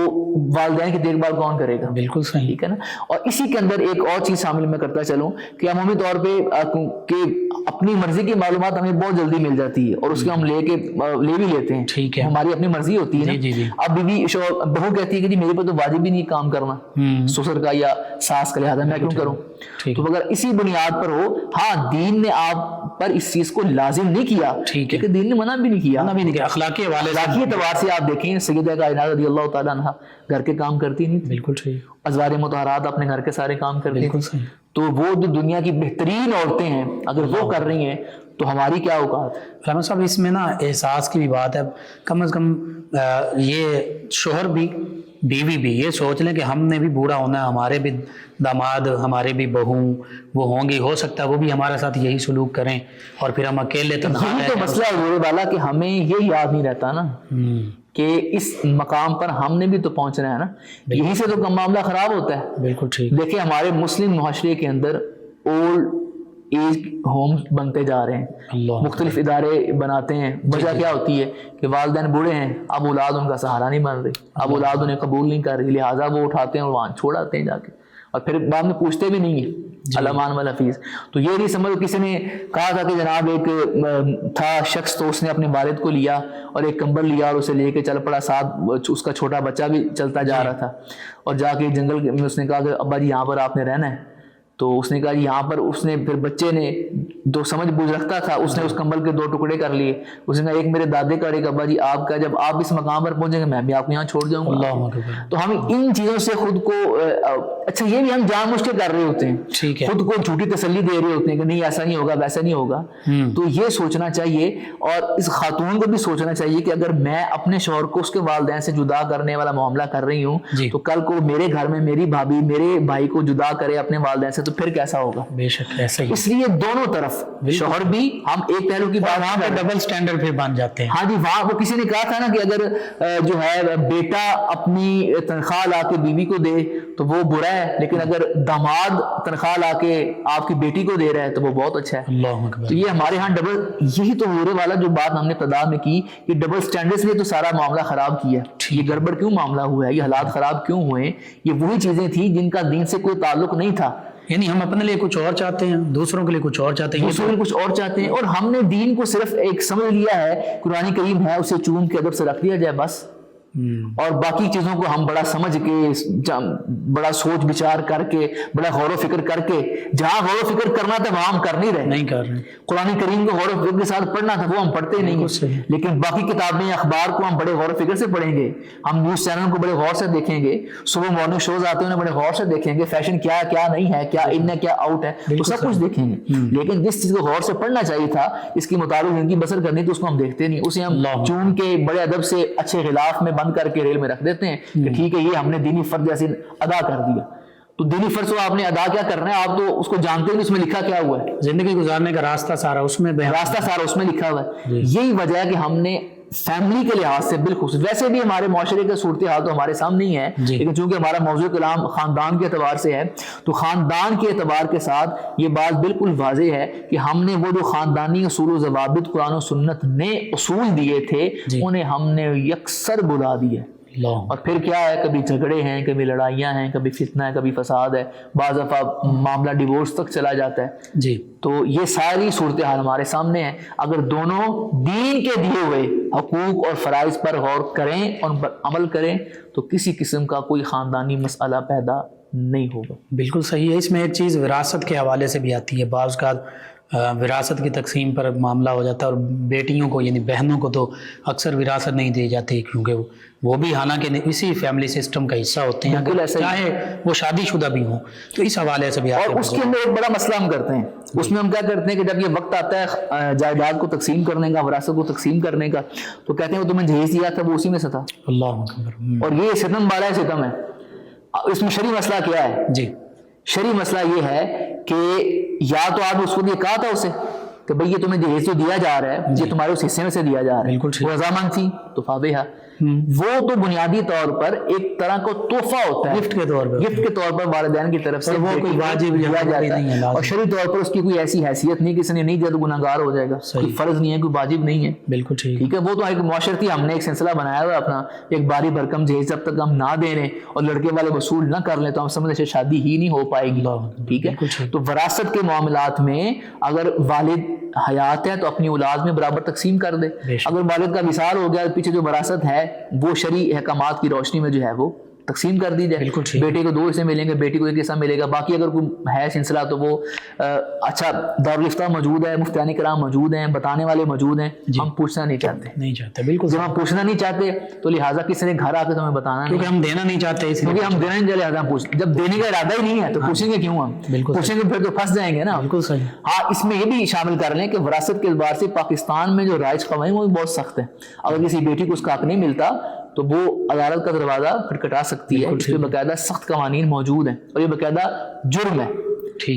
والدین کی دیکھ بھال کون کرے گا؟ بالکل صحیح. ٹھیک ہے نا. اور اسی کے اندر ایک اور چیز شامل میں کرتا چلوں کہ عمومی طور پہ کہ اپنی مرضی کی معلومات ہمیں بہت جلدی مل جاتی ہے اور اس کو ہم لے بھی لیتے ہیں. ٹھیک ہے. ہماری اپنی مرضی ہوتی ہے نا. اب بیوی بہو کہتی ہے کہ جی میرے پر تو واجب ہی نہیں کام کرنا سسر کا یا ساس کا, لہٰذا میں کیوں کروں؟ تو اگر اسی بنیاد پر ہو, ہاں دین نے آپ پر اس چیز کو لازم نہیں کیا, ٹھیک ہے, کہ دین نے منع بھی نہیں کیا. اخلاقی اعتبار سے آپ دیکھیں سیدہ کائنات رضی اللہ تعالیٰ عنہ عنہا گھر کے کام کرتی نہیں تھی؟ بالکل صحیح. ازواج مطہرات اپنے گھر کے سارے کام کرتی بالکل تھی. صحیح. تو وہ جو دنیا کی بہترین عورتیں ہیں اگر وہ کر رہی ہیں تو ہماری کیا اوقات؟ رحمت صاحب اس میں نا احساس کی بھی بات ہے. کم از کم یہ شوہر بھی بیوی بھی یہ سوچ لیں کہ ہم نے بھی بوڑھا ہونا ہے, ہمارے بھی داماد ہمارے بھی بہو وہ ہوں گی, ہو سکتا ہے وہ بھی ہمارے ساتھ یہی سلوک کریں اور پھر ہم اکیلے تنہا یہی تو مسئلہ ہے میرے والا کہ ہمیں یہ یاد نہیں رہتا نا کہ اس مقام پر ہم نے بھی تو پہنچنا ہے نا. یہیں سے تو معاملہ خراب ہوتا ہے. بالکل ٹھیک. دیکھیں ہمارے مسلم معاشرے کے اندر اولڈ ایج ہوم بنتے جا رہے ہیں, اللہ مختلف ادارے بناتے ہیں. وجہ کیا ہوتی ہے کہ والدین بوڑھے ہیں, اب اولاد ان کا سہارا نہیں بن رہی, اب اولاد انہیں قبول نہیں کر رہی, لہٰذا وہ اٹھاتے ہیں اور وہاں چھوڑ آتے ہیں جا کے, اور پھر بعد میں پوچھتے بھی نہیں ہیں علمان والحفیظ. تو یہ نہیں سمجھو کسی نے کہا تھا کہ جناب ایک تھا شخص تو اس نے اپنے والد کو لیا اور ایک کمبل لیا اور اسے لے کے چل پڑا, ساتھ اس کا چھوٹا بچہ بھی چلتا جا رہا تھا, اور جا کے جنگل میں اس نے کہا کہ ابا جی یہاں پر آپ نے رہنا ہے. تو اس نے کہا جی یہاں پر, اس نے پھر بچے نے جو سمجھ بوجھ رکھتا تھا اس نے اس کمبل کے 2 ٹکڑے کر لیے. اس نے کہا ایک میرے دادے کا, ایک ابا جی آپ کا, جب آپ اس مقام پر پہنچیں گے میں بھی آپ کو یہاں چھوڑ جاؤں گا. تو ہم ان چیزوں سے خود کو, اچھا یہ بھی ہم جان بوجھ کے کر رہے ہوتے ہیں, خود کو جھوٹی تسلی دے رہے ہوتے ہیں کہ نہیں ایسا نہیں ہوگا ویسا نہیں ہوگا. تو یہ سوچنا چاہیے, اور اس خاتون کو بھی سوچنا چاہیے کہ اگر میں اپنے شوہر کو اس کے والدین سے جدا کرنے والا معاملہ کر رہی ہوں تو کل کو میرے گھر میں میری بھابھی میرے بھائی کو جدا کرے اپنے والدین سے تو پھر کیسا ہوگا؟ بے شک ایسا ہی. اس لیے دونوں طرف شوہر بھی, ہم ایک پہلو کی بات, وہاں پہ ڈبل سٹینڈرڈ پہ بن جاتے ہیں. ہاں جی, وہاں وہ کسی نے کہا تھا نا کہ اگر جو ہے بیٹا اپنی تنخواہ لا کے بیوی کو دے تو وہ برا ہے, لیکن اگر داماد تنخواہ لا کے آپ کی بیٹی کو دے رہا ہے تو وہ بہت اچھا ہے. اللہ اکبر. تو یہ ہمارے ہاں ڈبل, یہی تو میرے والا جو بات ہم نے ابتدا میں کی کہ ڈبل سٹینڈرڈ سے تو سارا معاملہ خراب کیا. یہ گڑبڑ کیوں معاملہ ہوا ہے, یہ حالات خراب کیوں ہوئے؟ یہ وہی چیزیں تھیں جن کا دین سے کوئی تعلق نہیں تھا. یعنی ہم اپنے لیے کچھ اور چاہتے ہیں, دوسروں کے لیے کچھ اور چاہتے ہیں, دوسروں کے لیے کچھ اور چاہتے ہیں, اور ہم نے دین کو صرف ایک سمجھ لیا ہے قرآن کریم ہے اسے چوم کے ادب سے رکھ دیا جائے بس, اور باقی چیزوں کو ہم بڑا سمجھ کے, بڑا سوچ بچار کر کے, بڑا غور و فکر کر کے, جہاں غور و فکر کرنا تھا وہاں ہم کر نہیں کر رہے. قرآن کریم کو غور و فکر کے ساتھ پڑھنا تھا وہ ہم پڑھتے نہیں ہیں, لیکن باقی کتابیں اخبار کو ہم بڑے غور و فکر سے پڑھیں گے, ہم نیوز چینل کو بڑے غور سے دیکھیں گے, صبح مارننگ شوز آتے ہیں بڑے غور سے دیکھیں گے, فیشن کیا کیا نہیں ہے, کیا ان ہے کیا آؤٹ ہے, تو سب کچھ دیکھیں گے. لیکن جس چیز کو غور سے پڑھنا چاہیے تھا, اس کی مطابق زندگی بسر کرنی تو اس کو ہم دیکھتے نہیں, اسے ہم چون کے بڑے ادب سے اچھے غلاف میں بند کر کے ریل میں رکھ دیتے ہیں کہ ٹھیک ہے یہ ہم نے دینی فرض جیسے ادا کر دیا. تو دینی فرض کو آپ نے ادا کیا کرنا ہے, آپ تو اس کو جانتے ہیں اس میں لکھا کیا ہوا ہے, زندگی گزارنے کا راستہ سارا اس میں لکھا ہوا ہے. یہی وجہ ہے کہ ہم نے فیملی کے لحاظ سے بالخصوص, ویسے بھی ہمارے معاشرے کا صورتحال تو ہمارے سامنے ہی ہے, لیکن چونکہ ہمارا موضوع کلام خاندان کے اعتبار سے ہے تو خاندان کے اعتبار کے ساتھ یہ بات بالکل واضح ہے کہ ہم نے وہ جو خاندانی اصول و ضوابط قرآن و سنت نے اصول دیے تھے انہیں ہم نے یکسر بلا دیا. اور پھر کیا ہے, کبھی جھگڑے ہیں, کبھی لڑائیاں ہیں, کبھی فتنہ ہے, کبھی فساد ہے, بعض دفعہ معاملہ ڈیورس تک چلا جاتا ہے. تو یہ ساری صورتحال ہمارے سامنے ہے. اگر دونوں دین کے دیے ہوئے حقوق اور فرائض پر غور کریں اور عمل کریں تو کسی قسم کا کوئی خاندانی مسئلہ پیدا نہیں ہوگا. بالکل صحیح ہے. اس میں ایک چیز وراثت کے حوالے سے بھی آتی ہے. بعض کا وراثت کی تقسیم پر معاملہ ہو جاتا ہے, اور بیٹیوں کو یعنی بہنوں کو تو اکثر وراثت نہیں دی جاتی کیونکہ وہ بھی حالانکہ اسی فیملی سسٹم کا حصہ ہوتے ہیں, چاہے وہ شادی شدہ بھی ہوں. تو اس حوالے سے بھی اور اس کے اندر ایک بڑا مسئلہ ہم کرتے ہیں, اس میں ہم کیا کرتے ہیں کہ جب یہ وقت آتا ہے جائیداد کو تقسیم کرنے کا, وراثت کو تقسیم کرنے کا, تو کہتے ہیں وہ تمہیں جہیز دیا تھا وہ اسی میں سے تھا. اللہ اکبر. اور یہ ستم بارہ ستم ہے. اس میں شرعی مسئلہ کیا ہے؟ شرعی مسئلہ یہ ہے کہ یا تو آپ اس کو یہ کہا تھا اسے کہ بھئی یہ تمہیں جہیز جو دیا جا رہا ہے یہ تمہارے اس حصے میں سے دیا جا رہا ہے, وہ رضامند تھی تو فابہا. وہ تو بنیادی طور پر ایک طرح کا تحفہ ہوتا ہے, گفٹ کے طور پر والدین کی طرف سے وہ کوئی واجب دیا جاتا ہے, اور شرعی طور پر اس کی کوئی ایسی حیثیت نہیں کہ اس نے نہیں دیا تو گناہگار ہو جائے گا, کوئی فرض نہیں ہے, کوئی واجب نہیں ہے. بالکل ٹھیک ہے. وہ تو ایک معاشرتی ہم نے ایک سلسلہ بنایا ہوا اپنا, ایک باری بھرکم جہیز جب تک ہم نہ دے رہے اور لڑکے والے وصول نہ کر لیں تو ہم سمجھتے شادی ہی نہیں ہو پائے گی. ٹھیک ہے. تو وراثت کے معاملات میں اگر والد حیات ہے تو اپنی اولاد میں برابر تقسیم کر دے, اگر والد کا وصال ہو گیا پیچھے جو وراثت ہے وہ شرعی احکامات کی روشنی میں جو ہے وہ تقسیم کر دی جائے. بیٹے کو 2 حصے ملیں گے, بیٹی کو 1 حصہ ملے گا. باقی اگر کوئی ہے سلسلہ تو وہ اچھا دارالفتہ موجود ہے, مفتیان کرام موجود ہیں, بتانے والے موجود ہیں, ہم پوچھنا نہیں چاہتے. بالکل جب ہم پوچھنا نہیں چاہتے تو لہٰذا کسی نے گھر آ کے تمہیں بتانا, کیونکہ ہم دینا نہیں چاہتے, کیونکہ ہم دینا نہیں چاہتے, لہٰذا جب دینے کا ارادہ ہی نہیں ہے تو پوچھیں گے کیوں ہم؟ پوچھیں گے پھر تو پھنس جائیں گے نا. بالکل صحیح. ہاں اس میں یہ بھی شامل کر لیں کہ وراثت کے اعتبار سے پاکستان میں جو رائج قوانین وہ بھی بہت سخت ہیں. اگر کسی بیٹی کو اس کا حق نہیں ملتا تو وہ عدالت کا دروازہ کھٹکھٹا سکتی ہے. اس پہ باقاعدہ سخت قوانین موجود ہیں اور یہ باقاعدہ جرم ہے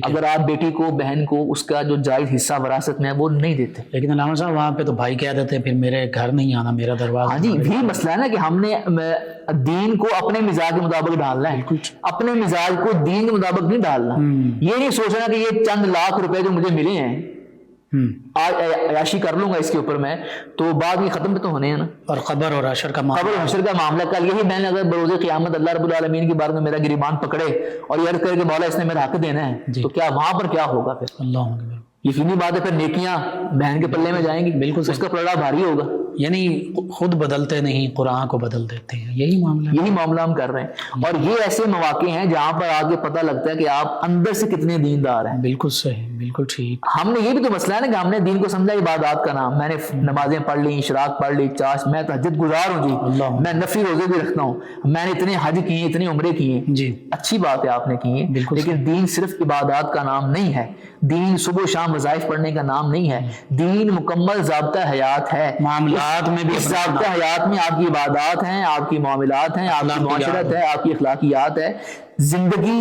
اگر آپ بیٹی کو, بہن کو اس کا جو جائز حصہ وراثت میں ہے وہ نہیں دیتے. لیکن علامہ صاحب وہاں پہ تو بھائی کہہ دیتے ہیں پھر میرے گھر نہیں آنا, میرا دروازہ. ہاں جی, یہی مسئلہ ہے نا کہ ہم نے دین کو اپنے مزاج کے مطابق ڈالنا ہے, اپنے مزاج کو دین کے مطابق نہیں ڈالنا. یہ نہیں سوچنا کہ یہ چند لاکھ روپے جو مجھے ملے ہیں آج عیاشی کر لوں گا اس کے اوپر میں, تو بعد یہ ختم تو ہونے ہیں نا. اور قبر اور حشر کا معاملہ کل یہی میں نے اگر بروز قیامت اللہ رب العالمین کی بار میں میرا گریبان پکڑے اور یہ عرض کرے کہ مولا اس نے میرا حق دینا ہے, تو کیا وہاں پر کیا ہوگا پھر؟ اللہ یقینی بات ہے پھر نیکیاں بہن کے پلے میں جائیں گی. بالکل اس کا پلڑا بھاری ہوگا. یعنی خود بدلتے نہیں, قرآن کو بدل دیتے ہیں. یہی معاملہ ہم کر رہے ہیں. اور یہ ایسے مواقع ہیں جہاں پر آگے پتہ لگتا ہے کہ آپ اندر سے کتنے دیندار ہیں. بالکل صحیح, بالکل ٹھیک. ہم نے یہ بھی تو مسئلہ ہے نا کہ ہم نے دین کو سمجھا عبادات کا نام. میں نے نمازیں پڑھ لی, اشراق پڑھ لی, چاش, میں تہجد گزار ہوں جی, میں نفلی روزے بھی رکھتا ہوں, میں نے اتنے حج کیے, اتنے عمرے کیے جی, اچھی بات ہے آپ نے کیے, لیکن دین صرف عبادات کا نام نہیں ہے. دین صبح و شام وظائف پڑھنے کا نام نہیں ہے. دین مکمل ضابطہ حیات ہے. معاملات میں بھی ضابطہ حیات میں آپ کی عبادات ہیں, آپ کی معاملات ہیں, آپ کی معاشرت ہے, آپ کی اخلاقیات ہے. زندگی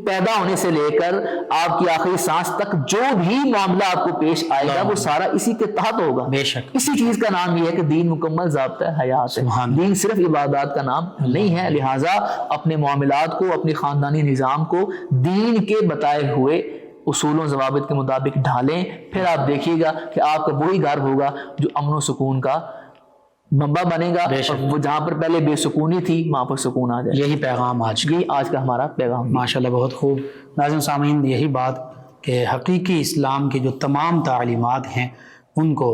پیدا ہونے سے لے کر آپ کی آخری سانس تک جو بھی معاملہ آپ کو پیش آئے گا وہ سارا اسی کے تحت ہوگا. بے شک. اسی چیز کا نام یہ ہے کہ دین مکمل ضابطہ حیات ہے. دین صرف عبادات کا نام نہیں ہے. لہٰذا اپنے معاملات کو, اپنی خاندانی نظام کو دین کے بتائے ہوئے اصول و ضوابط کے مطابق ڈھالیں. پھر آپ دیکھیے گا کہ آپ کا وہی گھر ہوگا جو امن و سکون کا منبع بنے گا, اور وہ جہاں پر پہلے بے سکونی تھی وہاں پر سکون آ جائے. یہی پیغام آج کا ہمارا پیغام. ماشاءاللہ بہت خوب. ناظرین سامعین, یہی بات کہ حقیقی اسلام کی جو تمام تعلیمات ہیں ان کو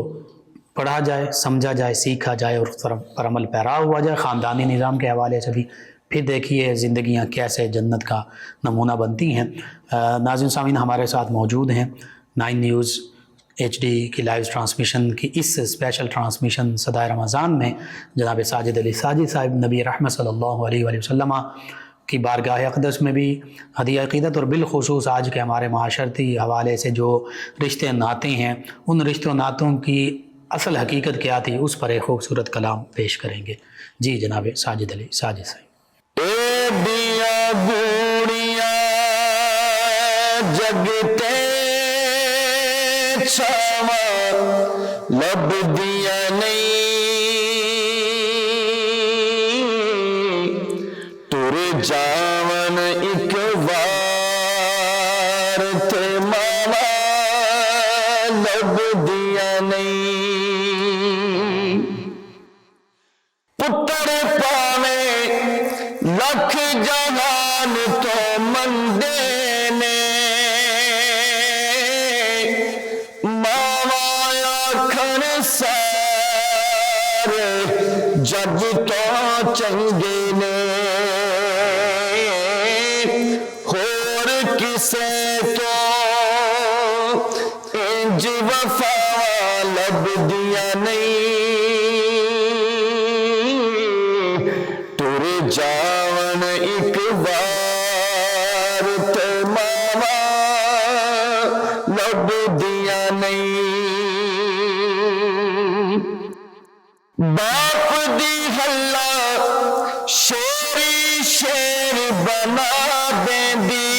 پڑھا جائے, سمجھا جائے, سیکھا جائے اور پر عمل پیرا ہوا جائے. خاندانی نظام کے حوالے سے بھی پھر دیکھیے زندگیاں کیسے جنت کا نمونہ بنتی ہیں. ناظرین سامعین, ہمارے ساتھ موجود ہیں 9 نیوز HD کی لائیو ٹرانسمیشن کی اس اسپیشل ٹرانسمیشن صدائے رمضان میں جناب ساجد علی ساجد صاحب نبی رحمت صلی اللہ علیہ وآلہ وسلم کی بارگاہ اقدس میں بھی ہدیہ عقیدت, اور بالخصوص آج کے ہمارے معاشرتی حوالے سے جو رشتے ناطے ہیں ان رشتوں ناطوں کی اصل حقیقت کیا تھی اس پر ایک خوبصورت کلام پیش کریں گے. جی جناب ساجد علی ساجد صاحب. جگتے لب دیا نہیں تر جاون ایک وار تے ماما لب دیا نہیں پتر پاوے لکھ جہان تو مندے جب تو چنگے نے ہور کسے تو انج وفا لب دیا نہیں تر جاون ایک وار تے ماما لب دیا نہیں باپ دی ہلا شیری شیر بنا دیندی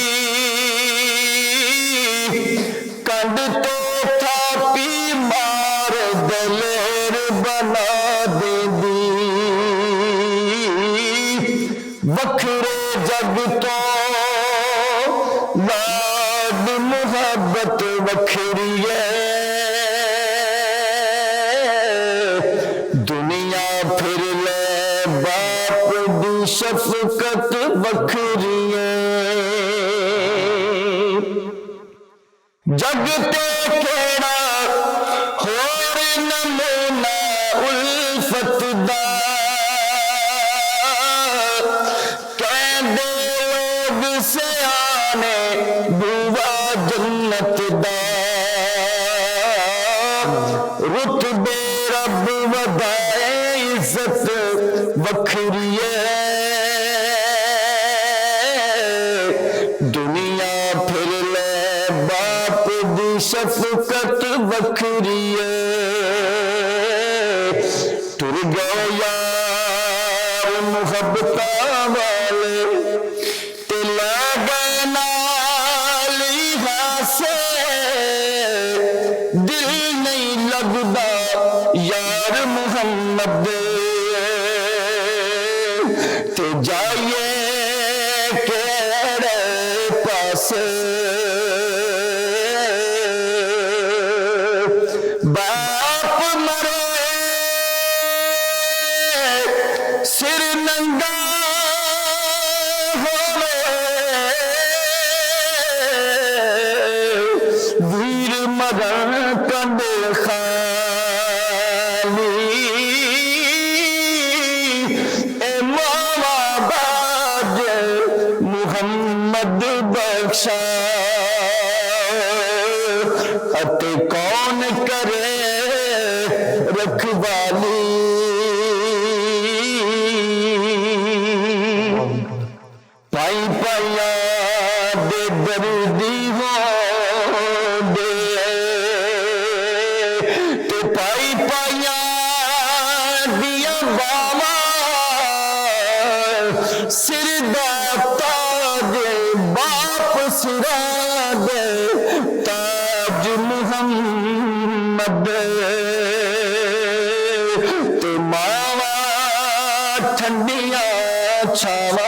کنڈ تو تھاپی مار دلیر بنا دیندی وکھرے جگ تو لاڈ محبت وکھری ہے شفقت بکھری جگ تے کیڑا ہور نمونہ الفت دا عزت وکھری ہے دنیا پھر لے باپ دی شفقت وکھری ہے ٹر گئے یار محبتاں والے تے لے گئے نال ہی ہاسے دل نہیں لگدا یار محمد تے جائیے کیڑے پاسے باپ مرے سر ننگا ہوئے ویر مرن کنڈ خالی اے مولا باج محمد بخشا اتے کون کرے رکھوالی پائی پایا دے دردی ہو دے تے پائی پایا دیا باوا سر دا تاج باپ سرا دے تاج محمد تے ماوا ٹھنڈیاں چھاوا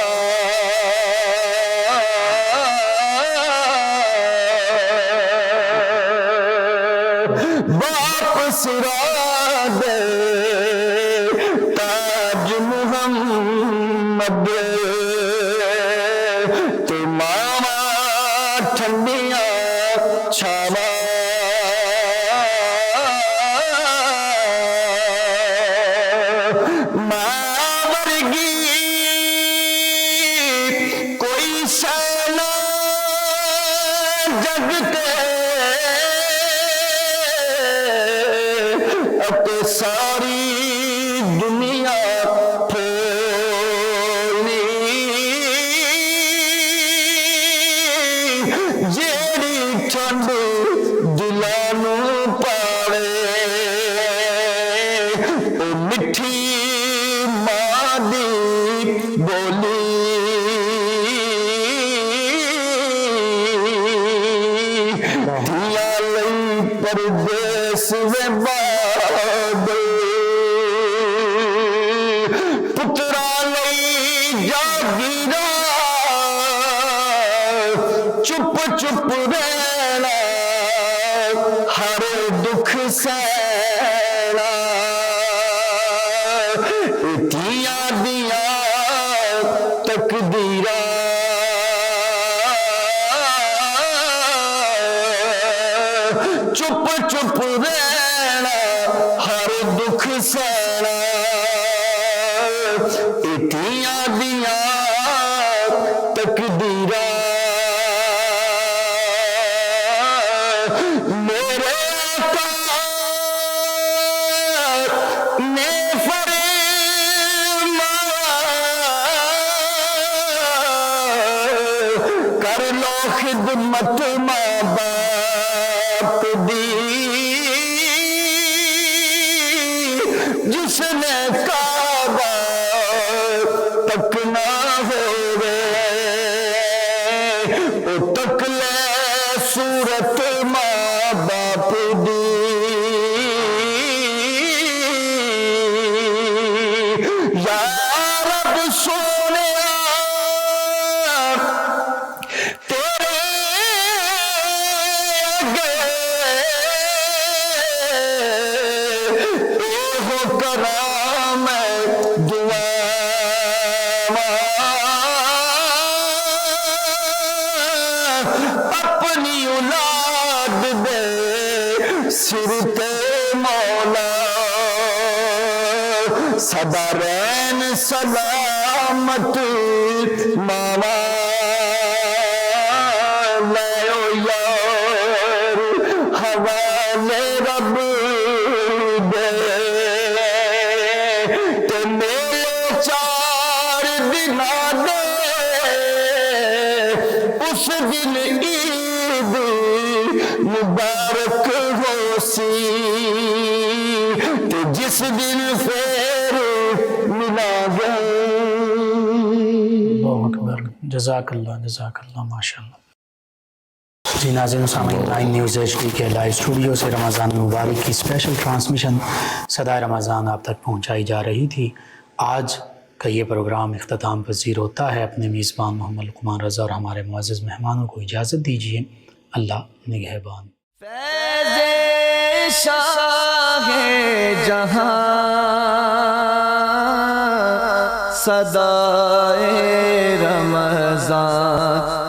باپ سرا دے تاج محمد تے ماوا ٹھنڈیاں چھاوا ماں ورگی کوئی شے نہ جگ تے اتے ساری دنیا پھولی جیڑی ٹھنڈ دلانوں پاوے او مٹھی ماں دی بولی دیا لئی پردیس وے بادل پترا لئی جاگیرا چپ چپ رہنا ہر دکھ سہنا دیا دیا تقدیراں چپ چپ رہنا ہر دکھ سہنا اتیاں دیاں تقدیراں میرے آقا نے فرمایا کر لو خدمت ماں باپ دی جس نے کعبہ تک نہ ہوئے او تک لے صورت ماں باپ دی یا رب سونیا تیرے اگے اوہ کرام دعا اپنی اولاد دے سر تے مولا سدا رہن سلامت ماوا لو یار حوالے رب دے منا دے اس دن عید مبارک ہو سی تے جس دن پھر ملا گئے. اللہ اکبر. جزاک اللہ ماشاء اللہ. جی ناظرین سامعین، 9 نیوز HD کے لائیو اسٹوڈیو سے رمضان مبارک کی اسپیشل ٹرانسمیشن صدائے رمضان آپ تک پہنچائی جا رہی تھی. آج کا یہ پروگرام اختتام پذیر ہوتا ہے. اپنے میزبان محمد لقمان رضا اور ہمارے معزز مہمانوں کو اجازت دیجیے. اللہ نگہبان. فیض شاہ جہاں صدائے رمضان